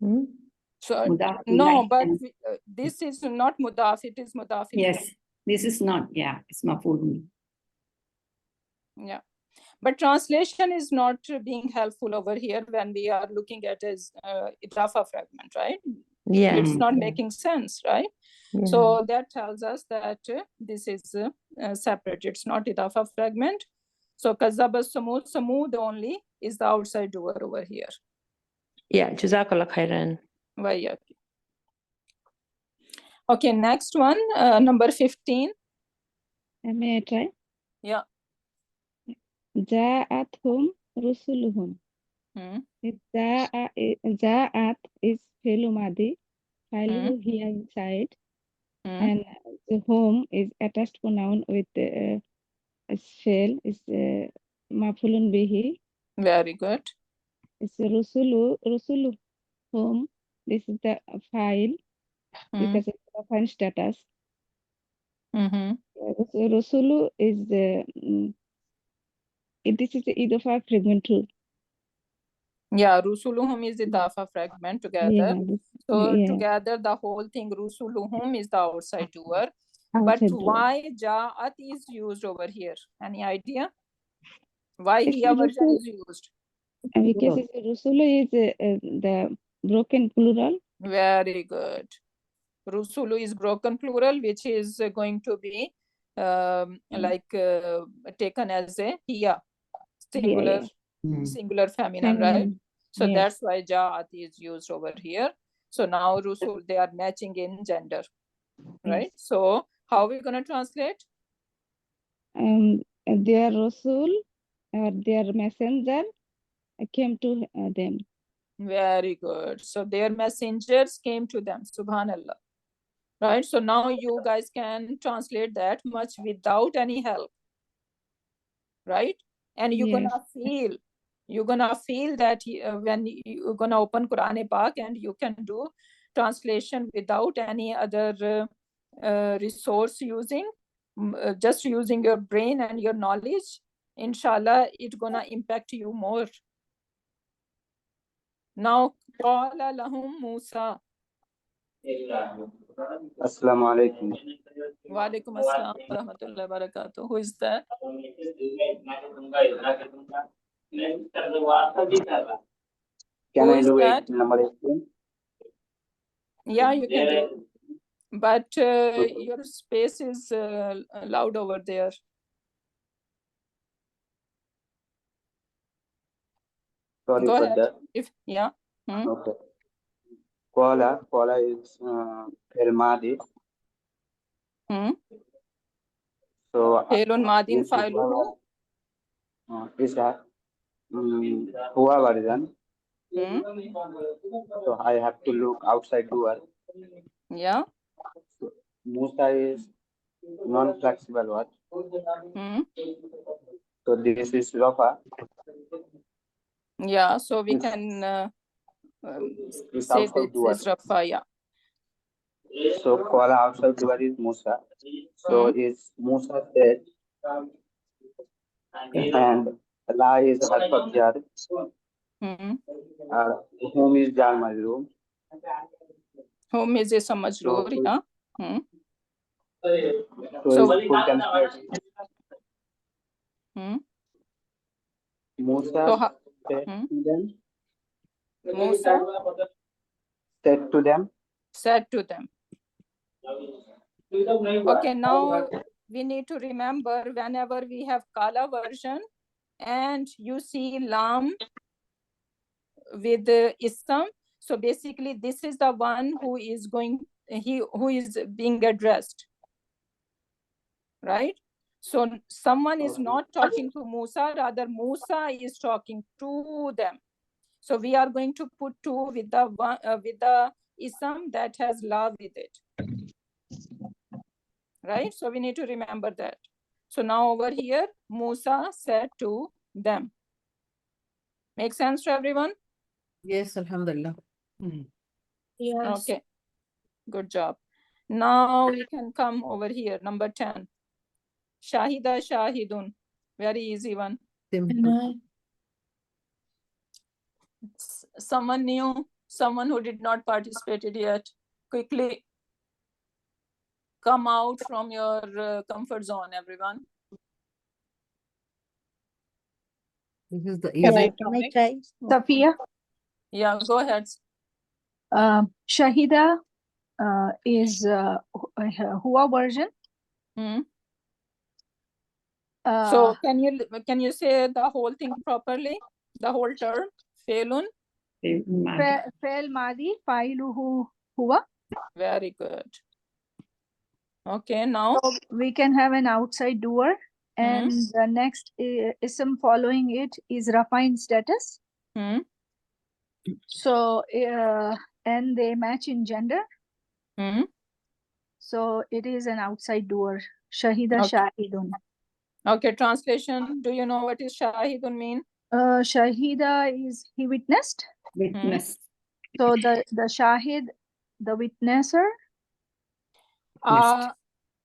So Mudaf no, ilai but can- this is not mudaf, it is mudaf. Yes, this is not. Yeah, it's maf'ul. Yeah, but translation is not being helpful over here when we are looking at as idafa fragment, right? Yeah, it's not making sense, right? So that tells us that this is separate. It's not idafa fragment. So kazaba samud only is the outside doer over here. Yeah, jazakallah khairan. Wayyaki. Okay, next one, number 15. May I try? Yeah. Ja'athum rusuluhum. Ja'at is fi'l madi. Fi'luhu here inside. And the home is attached pronoun with a shell is mafulun bihi. Very good. It's rusulu home. This is the file because it's the file status. Rusulu is the this is the idafa fragment too. Yeah, rusuluhum is the idafa fragment together. Yeah, So yeah. together the whole thing rusuluhum is the outside doer. But why ja'at is used over here? Any idea? Why hiya version is used? Because rusulu is the broken plural. Very good. Rusulu is broken plural, which is going to be taken as a hiya, singular, singular feminine, right? So that's why ja'at is used over here. So now rusul, they are matching in gender, right? So how are we going to translate? Their rasul or their messenger came to them. Very good. So their messengers came to them. Subhanallah. Right? So now you guys can translate that much without any help. Right? And you're gonna feel that when you're gonna open Quran Pak and you can do translation without any other resource using, just using your brain and your knowledge, inshallah, it's gonna impact you more. Now, qala lahum Musa. Assalamu alaikum. Wa alaikum assalam wa rahmatullahi wa barakatuh. Who is that? Can Who I is do that? it number 18? Yeah, you can do it. But your space is loud over there. Sorry Go for ahead. that. Yeah. Okay. Qala is fi'l madi. So Fi'lun madin this fa'iluhu. is a huwa version. So I have to look outside door. Yeah. So Musa is non-flexible word. So this is Rafa. Yeah, so we Is can say outside this door. is Rafa, yeah. So Qala outside door is Musa. So is Musa said, and La is harf of jar. Whom is jar majroor. Whom is a samajroor, yeah. So is full considered. Musa said to them. Musa Said to them. said to them. Okay, now we need to remember whenever we have Kala version and you see Lam with the Isam. So basically this is the one who is who is being addressed, right? So someone is not talking to Musa, rather Musa is talking to them. So we are going to put two with the Isam that has La with it. Right? So we need to remember that. So now over here, Musa said to them. Make sense to everyone? Yes, alhamdulillah. Yes. Okay, good job. Now we can come over here, number 10. Shahida Shahidun, very easy one. Someone new, someone who did not participated yet, quickly come out from your comfort zone, everyone. This is the Can easy. I try? Safiya, Yeah, go ahead. Shahida is Hua version. So can you say the whole thing properly? The whole term? Failun? Fail Madi, Failuhu Hua. Very good. Okay, now So we can have an outside doer, and the next ism following it is Rafa status. So and they match in gender. So it is an outside doer. Shahida Shahidun. Okay, translation. Do you know what is Shahidun mean? Shahida is he witnessed. Witness. So the Shahid, the witnesser.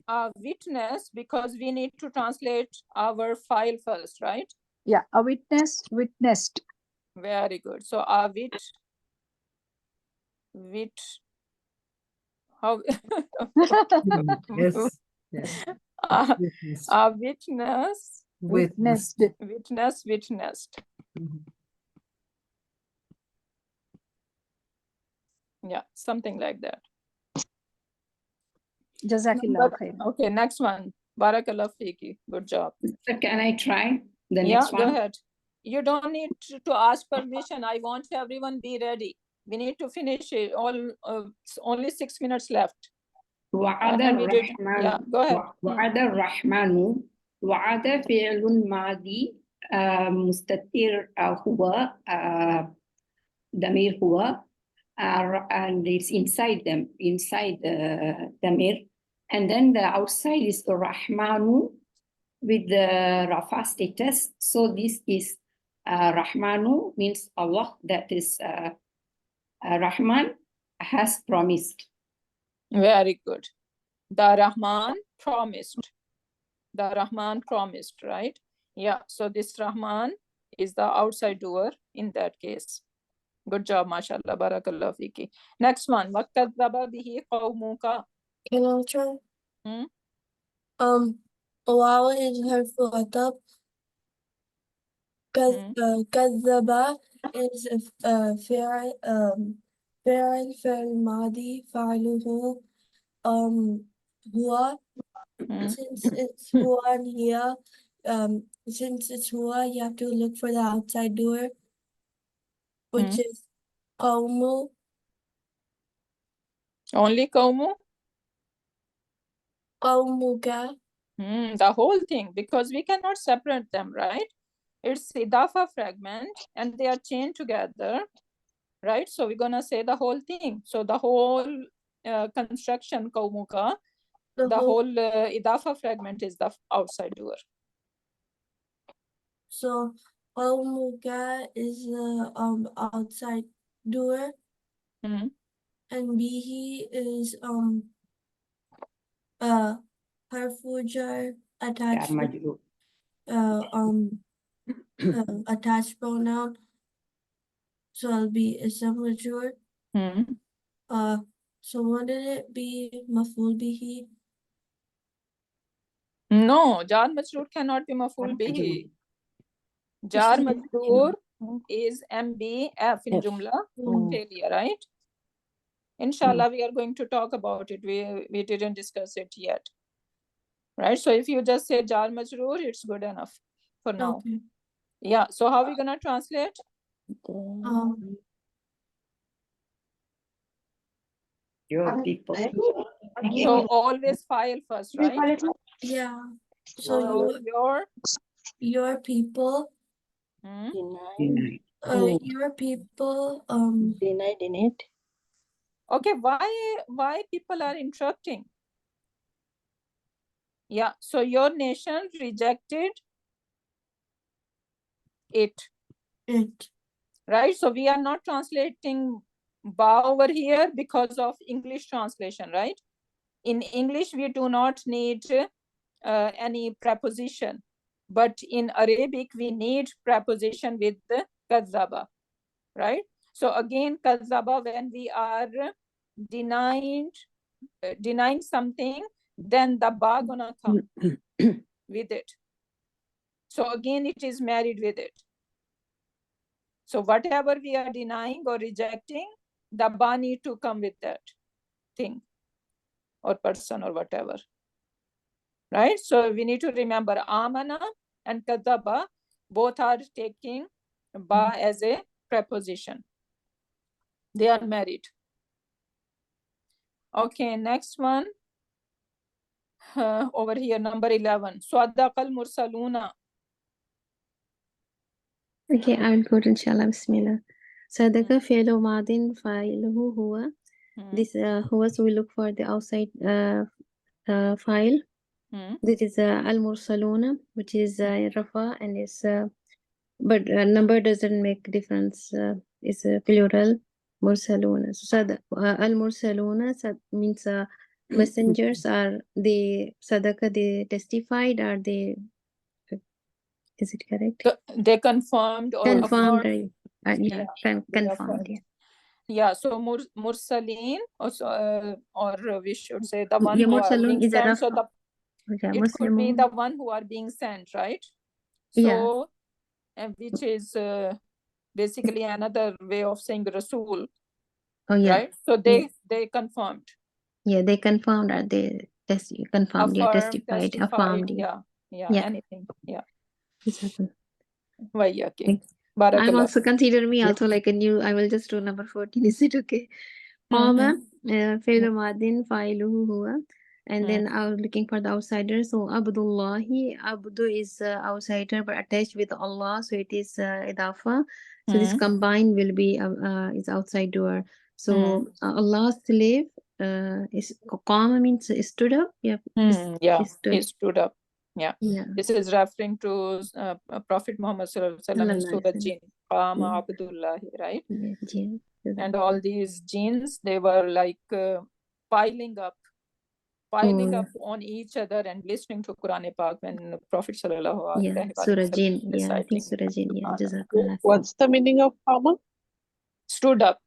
A witness, because we need to translate our file first, right? Yeah, a witness witnessed. Very good. So a how Yes. a witness Witnessed. Witnessed. Yeah, something like that. Jazakillah khair. Okay, next one. Barakallah fiki. Good job. So can I try the next one? Go ahead. You don't need to ask permission. I want everyone be ready. We need to finish it. Only 6 minutes left. وعد الرحمن. Yeah, go ahead. وعد الرحمن. وعد فعل ماضي مستتر هو ضمير هو and it's inside the damir, and then the outside is the Rahmanu with the Rafa status. So this is Rahmanu means Allah, that is Rahman has promised. Very good. The Rahman promised. The Rahman promised, right? Yeah, so this Rahman is the outside doer in that case. Good job, mashallah, barakallah fiki. Next one. وَكَذَّبَ بِهِ قَوْمُكَ. Can I try? Hmm? Wow is harfu atab. كذب is فعل فعل ماضي فعله هو. Since it's huwa here, since it's huwa, you have to look for the outside door, which is qawmu. Only qawmu? Qawmuka. The whole thing, because we cannot separate them, right? It's idafa fragment and they are chained together, right? So we're gonna say the whole thing. So the whole construction qawmuka, the whole idafa fragment is the outside door. So qawmuka is the outside door, and bihi is harfu jar attached with attached pronoun. So it'll be ism majrur. So wouldn't it be maf'ul bihi? No, jar majroor cannot be maf'ul bihi. Jar majroor is MBF in jumla failure, right? Inshallah, we are going to talk about it. We didn't discuss it yet, right? So if you just say jar majroor, it's good enough for now. Okay. Yeah. So how are we gonna translate? Your people. So always file first, right? Yeah. So your people. Your people. Denied in it. Okay. Why people are interrupting? Yeah. So your nation rejected it. Right. So we are not translating ba over here because of English translation, right? In English, we do not need any preposition, but in Arabic, we need preposition with the kazzaba, right? So again, kazzaba, when we are denying something, then the ba gonna come with it. So again, it is married with it. So whatever we are denying or rejecting, the ba need to come with that thing or person or whatever. Right? So we need to remember amana and kadaba, both are taking ba as a preposition. They are married. Okay, next one. Over here, number 11. Swadaqal mursaluna. Okay, I will go to inshallah. Bismillah. Sadaqa fi'lu madin fa'iluhu huwa. This huwa, so we look for the outside file. This is al-mursaluna, which is rafa, and is but number doesn't make difference. It's plural mursaluna. So al-mursaluna means messengers. Are they sadaqa? They testified? Are they? Is it correct? They confirmed or Confirmed. Yeah, Confirmed. Yeah. Yeah, so mursaleen, or we should say the one Yeah, who are mursalun being is a sent. So rafa. Okay, it could be Muslimun. the one who are being sent, right? Yeah. So, and which is basically another way of saying Rasul. Oh yeah. Right? So they confirmed. Yeah, they confirmed. Are they confirmed? Yeah, Affirmed, testified, testified. affirmed. Yeah, Yeah. anything. Yeah. Exactly. Okay. I'm Barakallah. also consider me also like a new. I will just do number 14. Is it okay? Qama, fi'lu madin, fa'iluhu huwa. And then I was looking for the outsider. So Abdullahi, Abdu is outsider but attached with Allah. So it is idafa. So this combined will be is outside door. So Allah's slave is qama means stood up. Yeah. Yeah, he stood up. Yeah. Yeah. This is referring to Prophet Muhammad Sallallahu Alaihi Wasallam in Surah Jinn. Qama Abdullahi, right? Yeah, jinn. And all these jinns, they were like piling up on each other and listening to Quran Pak when Prophet Sallallahu Yeah, Alaihi Surah Wasallam Jinn. Yeah, I think reciting. Surah Jinn. Yeah, Jazakallah. What's the meaning of Qama? Stood up.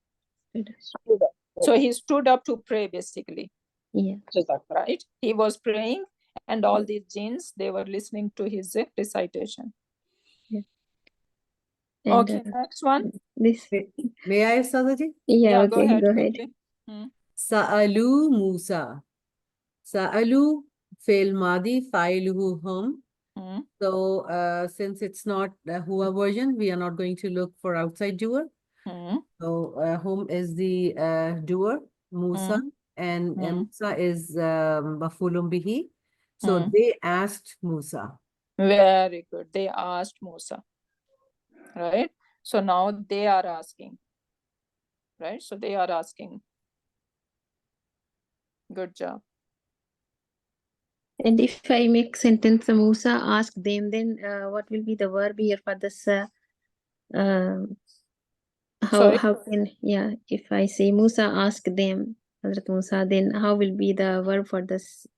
Stood up. So he stood up to pray, basically. Yeah. Right? He was praying, and all these jinns, they were listening to his recitation. Yeah. And, Okay, next one. This. May I, Sadaji? Yeah, Go okay, ahead. go ahead. quickly. Sa'alu Musa. Sa'alu fail madi fa'iluhu hum. So since it's not a Hua version, we are not going to look for outside doer. So whom is the doer? Musa. And Musa is maf'ulun bihi. So they asked Musa. Very good. They asked Musa. Right? So now they are asking. Right? So they are asking. Good job. And if I make sentence Musa ask them, then what will be the verb here for this? How can, yeah, if I say Musa ask them, Hazrat Musa, then how will be the verb for this?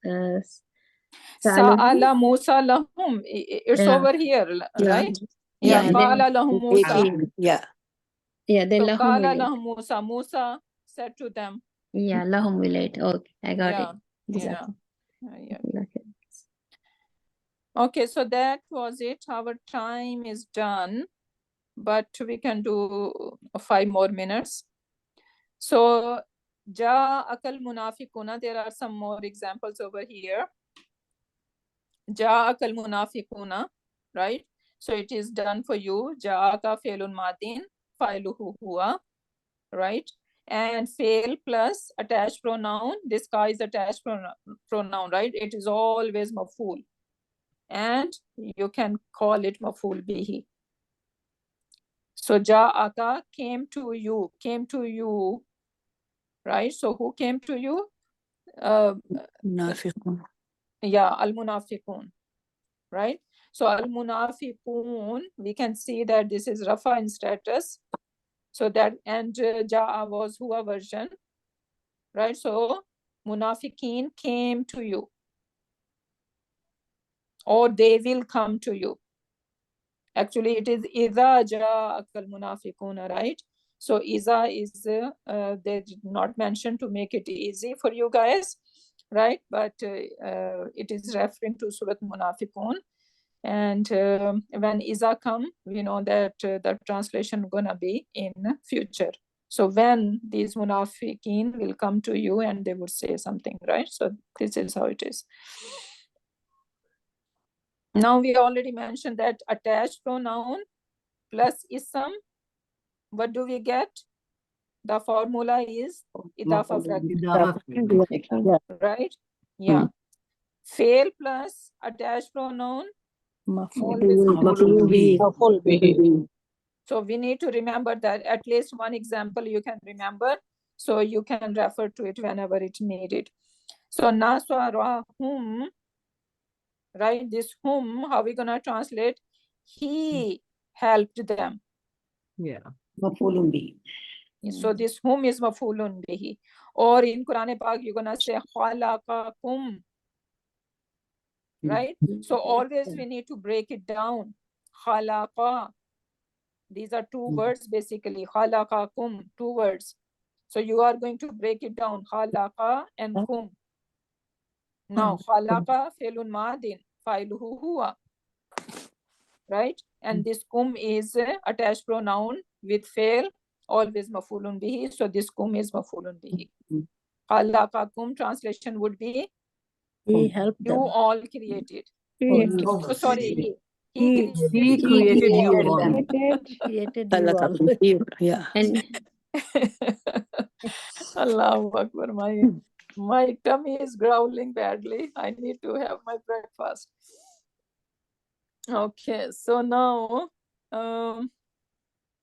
Sa'ala Musa lahum. It's over here, right? Yeah. Qala lahum Musa. Yeah. Yeah, then So lahum qala will it. lahum Musa. Musa said to them. Yeah, lahum will it. Okay, I got it. Yeah. Okay, so that was it. Our time is done, but we can do 5 more minutes. So, Ja'akal munafiquna, there are some more examples over here. Ja'akal munafiquna, right? So it is done for you. Ja'aka fi'lun madin, fa'iluhu huwa, right? And fail plus attached pronoun. This guy is attached pronoun, right? It is always maf'ul. And you can call it maf'ul bihi. So Ja'aka came to you, right? So who came to you? Munafiqun. Yeah, al-munafiqun, right? So al-munafiqun, we can see that this is Rafa in status. So that, and Ja'a was Hua version, right? So munafiqeen came to you, or they will come to you. Actually, it is Iza Ja'akal munafiquna, right? So Iza is, they did not mention to make it easy for you guys, right? But it is referring to Surat Munafiqun. And when Iza come, we know that the translation gonna be in future. So when these munafiqeen will come to you and they would say something, right? So this is how it is. Now we already mentioned that attached pronoun plus ism, what do we get? The formula is idafa fragment, right? Yeah. Fail plus attached pronoun. Maf'ul bihi. So we need to remember that at least one example you can remember, so you can refer to it whenever it's needed. So naswarahum, right? This whom, how are we gonna translate? He helped them. Yeah. Maf'ulun bihi. So this whom is maf'ulun bihi. Or in Quran Pak, you're gonna say khalaqakum, right? So always we need to break it down. Khalaqa. These are two words basically. Khalaqakum, 2 words. So you are going to break it down. Khalaqa and kum. Now khalaqa fi'lun madin, fa'iluhu huwa. Right? And this kum is attached pronoun with fail, always maf'ulun bihi. So this kum is maf'ulun bihi. Khalaqakum translation would be He helped you them. all created. Oh, sorry, he created you all. created you all. Yeah. And Allahu Akbar, my tummy is growling badly. I need to have my breakfast. Okay, so now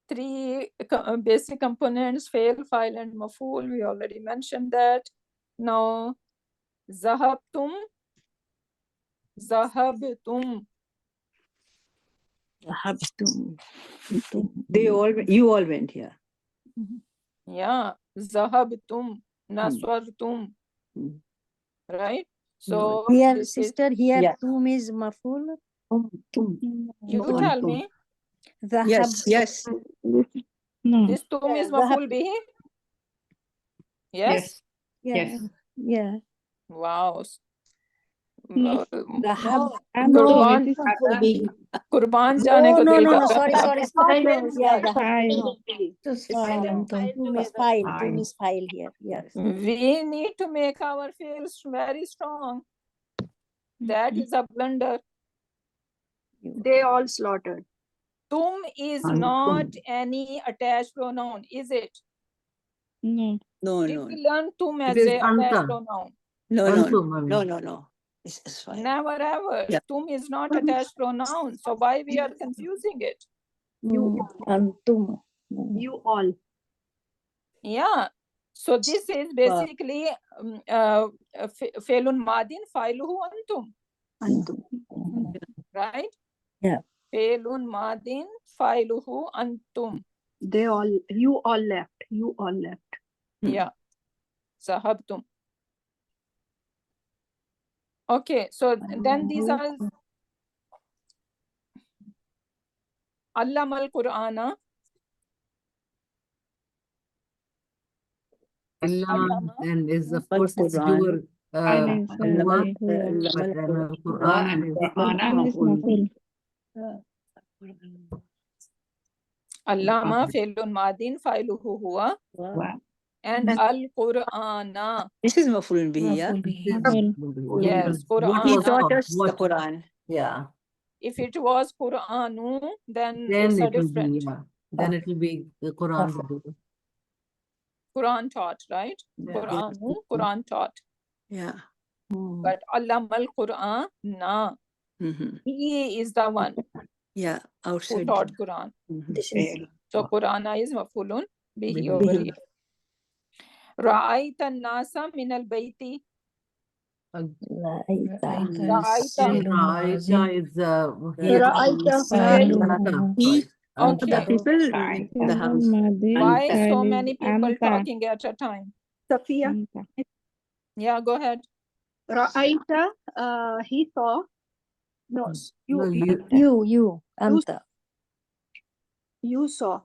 3 basic components, fail, file, and maf'ul. We already mentioned that. Now, zahabtum. You all went here. Yeah, zahabtum, naswartum. Right? So Here, sister, here tum is maf'ul. You tell me. Yes. No. This tum is Yeah, maful bihi? Yes? Yes. Yeah. Wow. No. Rahab. Qurban, It is Qurban जाने Oh, को no, दिल no, कर no. रहा Sorry, है। sorry. Yeah, the file. no. Just It's file and tum. tum is file. Tum is file here. Yes. We need to make our fields very strong. That is a blunder. They all slaughtered. Tum is not any attached pronoun, is it? No. No, Did no. we learn tum It as is a attached anta. pronoun? No, no, Antum, I mean. no, no, no. It's fine. Never ever. Yeah. Tum is not attached pronoun. So why we are confusing it? Antum. You all. Yeah. So this is basically felun madin failuhu antum. Antum. Right? Yeah. Felun madin failuhu antum. They all, you all left. You all left. Yeah. Sahabtum. Okay, so then these are Allama al-Qur'ana. Allama and is of course it's doer huwa, but Quran is maful. Allama fi'lun madin fa'iluhu huwa and al-Qur'ana. This is maful bihi, yeah? Yes, What Qur'an. was taught called? us the What? Quran. Yeah. If it was Qur'anu, then Then it's a it will be, different. yeah. Then it will be the Quran. will do. Quran taught, right? Yeah. Qur'anu, Quran taught. Yeah. But Allama al-Qur'ana. He is the one Yeah, who outside. taught Quran. This is So Qur'ana is mafulun bihi over here. Ra'aita an-nasa min al-bayti. Raita is Okay. People in the house. Why so many people talking at a time? Safiya. Yeah, go ahead. Ra'aita, he saw. No, you, Anta. You saw.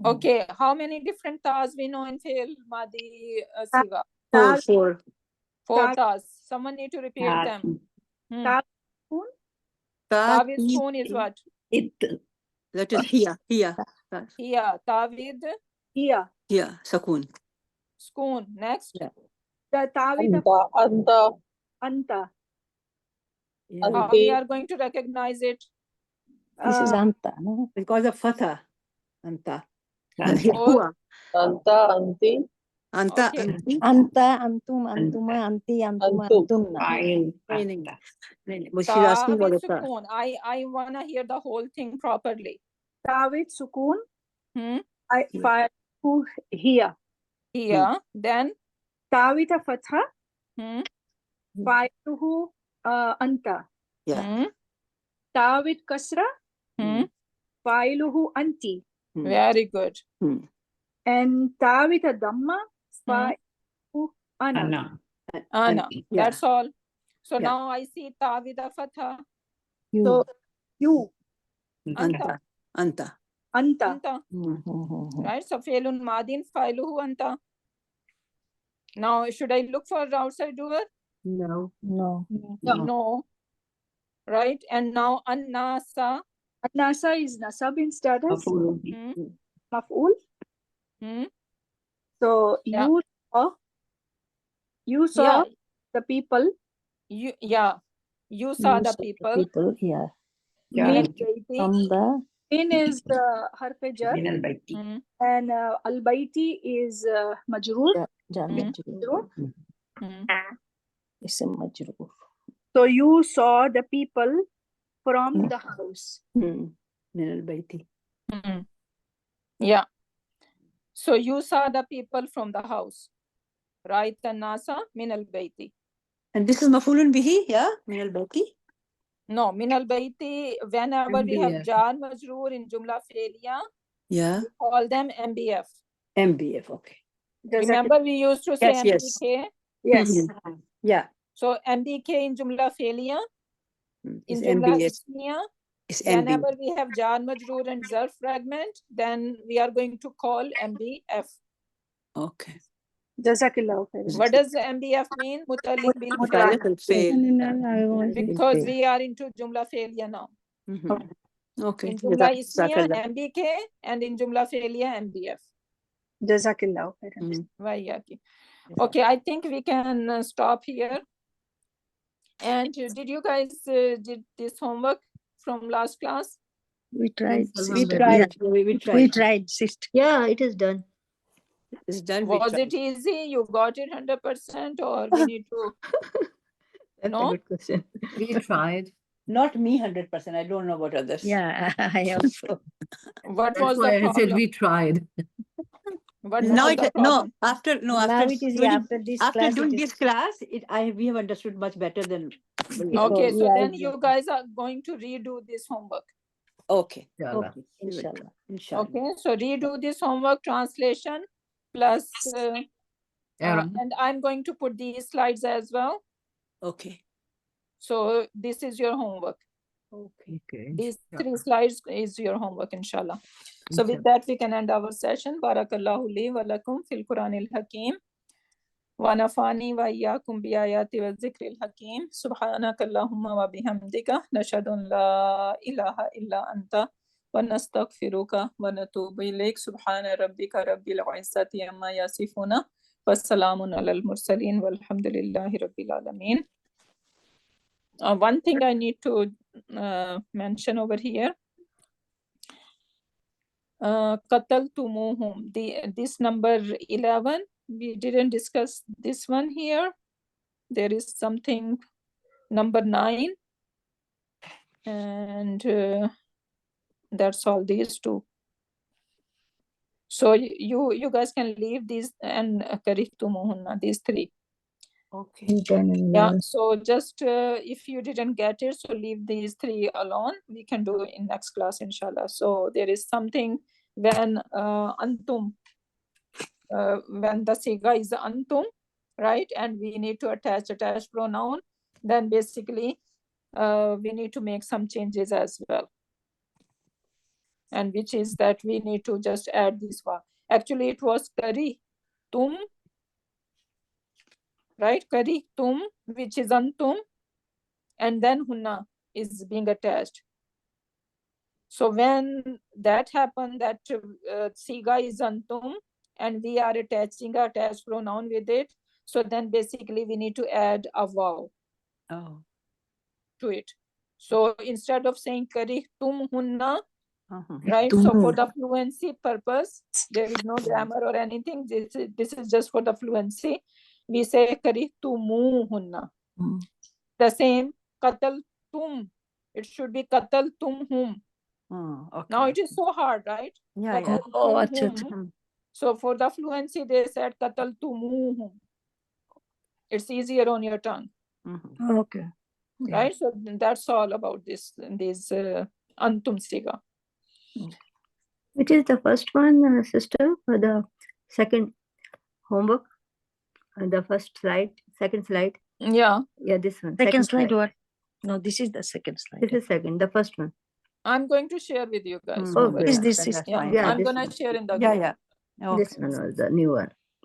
Okay, how many different tas we know in Fi'l Madi Siga? Four tas. Someone need to repeat them. Ta with spoon is what? That is here. Here. Ta with Here. Here, Sakun. spoon. Next. The ta with Anta. How we are going to recognize it? This is Anta, no? Because of Fatha. Anta. Or Anta, Anti. Anta, okay. Anti. Anta, Antum, Antuma, Anti, Antuma, Antumna. Ta with sukoon. I wanna hear the whole thing properly. Ta with sukoon. Hmm? Here. Here. Then Ta with a fatha. hmm? Fa'iluhu anta. Yeah. Ta with kasra. Hmm? Fa'iluhu anti. Very good. And ta with a dhamma. Fa'iluhu ana. Ana. Yeah. That's all. So Yeah. now I see ta with a fatha. So you. Anta. Anta. Anta. Anta. Right? So fi'lun madin fa'iluhu anta. Now should I look for the outside doer? No. No. Right? And now an-nasa. Nasa is nasab in status. Hmm? Maf'ul. Hmm? So Yeah. you saw Yeah. the people. You saw the people. Yeah. Min From the Min is harfe jar. Hmm? And al-bayti is majroor. Jar Majroor. Hmm? Ism Majroor. So you saw the people from the house. Min al-bayti. Hmm. Yeah. So you saw the people from the house. Right? An-nasa min al-bayti. And this is mafulun bihi, yeah? Min al-bayti. No, min al-bayti, whenever we have jar majroor in jumla fi'liya, Yeah. we call them MBF. MBF, okay. Remember we used to say Yes, MBK? Yes. Yeah. So MBK in jumla fi'liya, in Is jumla MBF. ismiya, It's MB. Whenever we have jar majroor and zarf fragment, then we are going to call MBF. Okay. Jazakallah khairan. What does MBF mean? Mutalik bil Muta'alliq fail. al-fail. Because we are into Jumla Failya now. Okay. In Jumla Ismiya, Jazakallah. MBK, and in Jumla Failya, MBF. Jazakallah khairan. Vayyaki. Okay, I think we can stop here. And did you guys did this homework from last class? We tried. Yes, sister. Alhamdulillah. Yeah. We tried, sister. Yeah, it is done. It's done. Was it easy? You got it 100%, or we need to? That's No? a good question. We tried. Not me 100%. I don't know about others. Yeah, I also. What That's was why the I said problem? we tried. What No, was the problem? after Now it is, yeah, after this after class, doing it is. this class, we have understood much better than Okay, so yeah, then exactly. you guys are going to redo this homework. Okay. Inshallah. Okay. Inshallah. Inshallah. Okay, so redo this homework, translation plus, and I'm going to put these slides as well. Okay. So this is your homework. Okay. These 3 slides is your homework, inshallah. So with that, we can end our session. Barakallahu li wa lakum fil Quranil Hakim. Wa nafani wa iyyakum bi ayati wa zikril hakim. Subhanaka Allahumma wa bihamdika. Nashhadu an la ilaha illa anta. Wa nastaghfiruka wa natubu ilayk. Subhana rabbika rabbil izzati amma yasifuna. Wassalamun alal mursaleen walhamdulillahi rabbil alameen. One thing I need to mention over here. Qataltumuhum. This number 11, we didn't discuss this one here. There is something number 9, and that's all, these 2. So you guys can leave these and karihtumuhunna, these 3. Okay. Yeah, so just if you didn't get it, so leave these 3 alone. We can do in next class, inshallah. So there is something when antum, when the siga is antum, right? And we need to attach pronoun, then basically we need to make some changes as well. And which is that we need to just add this one. Actually, it was kari tum, right? Kari tum, which is antum, and then hunna is being attached. So when that happened, that siga is antum, and we are attaching a attached pronoun with it. So then basically we need to add a vav to it. So instead of saying karihtum hunna, right? So for the fluency purpose, there is no grammar or anything. This is just for the fluency. We say karihtumu hunna. The same qataltum. It should be qataltumhum. Okay. Now it is so hard, right? Yeah. So for the fluency, they said qataltumuhum. It's easier on your tongue. Okay. Right? So that's all about this antum siga. Which is the first one, sister, or the second homework? The first slide, second slide? Yeah. Yeah, this one. Second slide what? No, this is the second slide. This is second, the first one. I'm going to share with you guys. Oh, is this Yeah, Yeah, I'm this gonna one. share in the Yeah, group. yeah. This one was the new one.